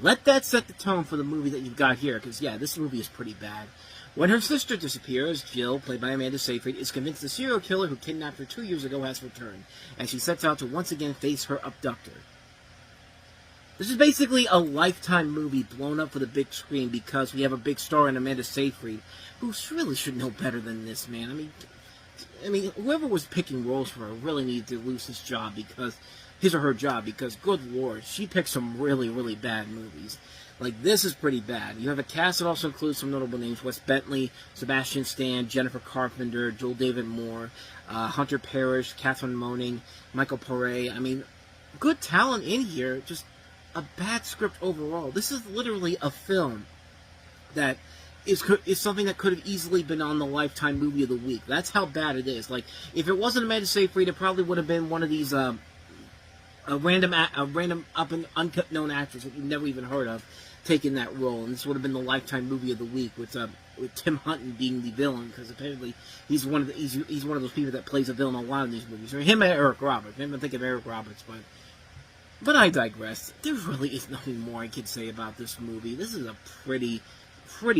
Let that set the tone for the movie that you've got here, because, yeah, this movie is pretty bad. When her sister disappears, Jill, played by Amanda Seyfried, is convinced the serial killer who kidnapped her 2 years ago has returned, and she sets out to once again face her abductor. This is basically a Lifetime movie blown up for the big screen because we have a big star in Amanda Seyfried, who really should know better than this, man. I mean, whoever was picking roles for her really needed to lose his or her job, because, good lord, she picked some really, really bad movies. Like, this is pretty bad. You have a cast that also includes some notable names: Wes Bentley, Sebastian Stan, Jennifer Carpenter, Joel David Moore, Hunter Parrish, Catherine Moning, Michael Pare. I mean, good talent in here, just a bad script overall. This is literally a film that is something that could have easily been on the Lifetime Movie of the Week. That's how bad it is. Like, if it wasn't Amanda Seyfried, it probably would have been one of these a random up and uncut known actress that you've never even heard of taking that role, and this would have been the Lifetime Movie of the Week with Tim Hunton being the villain, because apparently he's one of those people that plays a villain in a lot of these movies. Or him and Eric Roberts. I didn't think of Eric Roberts, but I digress. There really is nothing more I can say about this movie. This is a pretty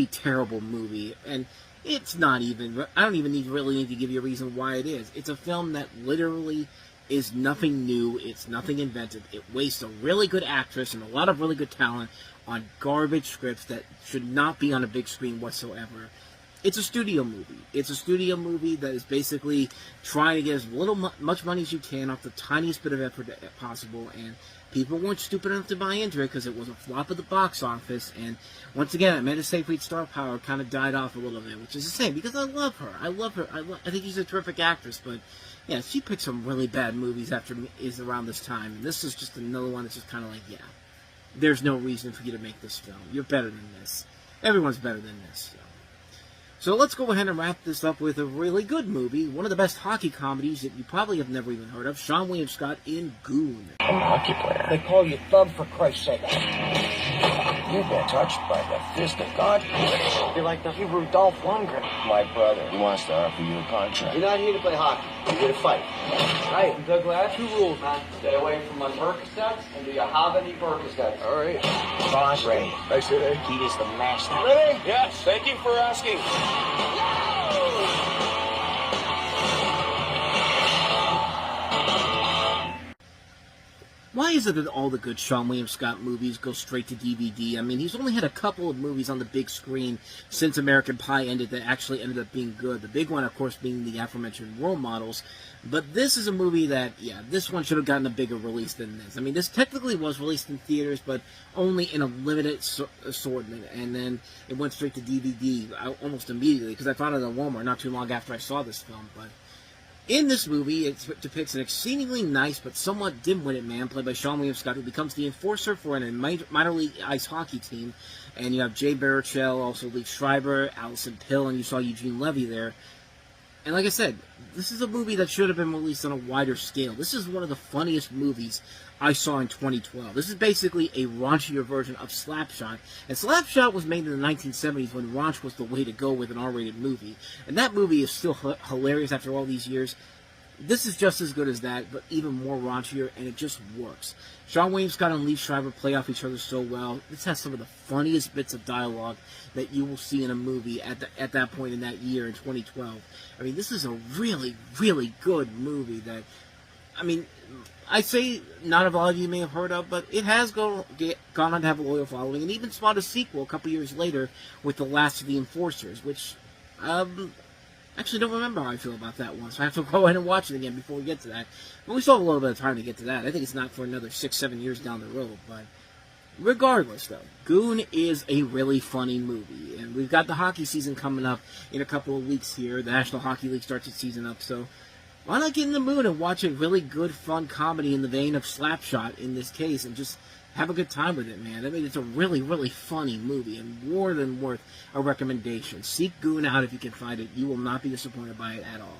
terrible movie, and it's not even. I don't even really need to give you a reason why it is. It's a film that literally is nothing new. It's nothing inventive. It wastes a really good actress and a lot of really good talent on garbage scripts that should not be on a big screen whatsoever. It's a studio movie. It's a studio movie that is basically trying to get as much money as you can off the tiniest bit of effort possible, and people weren't stupid enough to buy into it because it was a flop at the box office. And once again, Amanda Seyfried's star power kind of died off a little bit, which is a shame, because I love her. I think she's a terrific actress, but yeah, she picked some really bad movies around this time, and this is just another one that's just kind of like, yeah, there's no reason for you to make this film. You're better than this. Everyone's better than this. So let's go ahead and wrap this up with a really good movie, one of the best hockey comedies that you probably have never even heard of, Sean William Scott in Goon. I'm a hockey player. They call you Thug, for Christ's sake. You've been touched by the fist of God. You're like the Hebrew Dolph Lundgren. My brother, he wants to offer you a contract. You're not here to play hockey. You're here to fight. Right, and Doug, I have 2 rules, man. Stay away from my Percocets, and do you have any Percocets? All right. Boss, ready. I said, hey. He is the master. Ready? Yes, thank you for asking. Why is it that all the good Sean William Scott movies go straight to DVD? I mean, he's only had a couple of movies on the big screen since American Pie ended that actually ended up being good. The big one, of course, being the aforementioned Role Models. But this is a movie that, yeah, this one should have gotten a bigger release than this. I mean, this technically was released in theaters, but only in a limited assortment. And then it went straight to DVD almost immediately, because I found it at Walmart not too long after I saw this film. But in this movie, it depicts an exceedingly nice but somewhat dim-witted man played by Sean William Scott, who becomes the enforcer for a minor league ice hockey team. And you have Jay Baruchel, also Lee Schreiber, Allison Pill, and you saw Eugene Levy there. And like I said, this is a movie that should have been released on a wider scale. This is one of the funniest movies I saw in 2012. This is basically a raunchier version of Slapshot. And Slapshot was made in the 1970s when raunch was the way to go with an R-rated movie. And that movie is still hilarious after all these years. This is just as good as that, but even more raunchier, and it just works. Sean William Scott and Lee Schreiber play off each other so well. This has some of the funniest bits of dialogue that you will see in a movie at that point in that year, in 2012. I mean, this is a really, really good movie that, I mean, I say not a lot of you may have heard of, but it has gone on to have a loyal following, and even spawned a sequel a couple years later with The Last of the Enforcers, which, actually don't remember how I feel about that one, so I have to go ahead and watch it again before we get to that. But we still have a little bit of time to get to that. I think it's not for another 6-7 years down the road, but regardless, though, Goon is a really funny movie, and we've got the hockey season coming up in a couple of weeks here. The National Hockey League starts its season up, so why not get in the mood and watch a really good, fun comedy in the vein of Slapshot in this case, and just have a good time with it, man. I mean, it's a really, really funny movie, and more than worth a recommendation. Seek Goon out if you can find it. You will not be disappointed by it at all.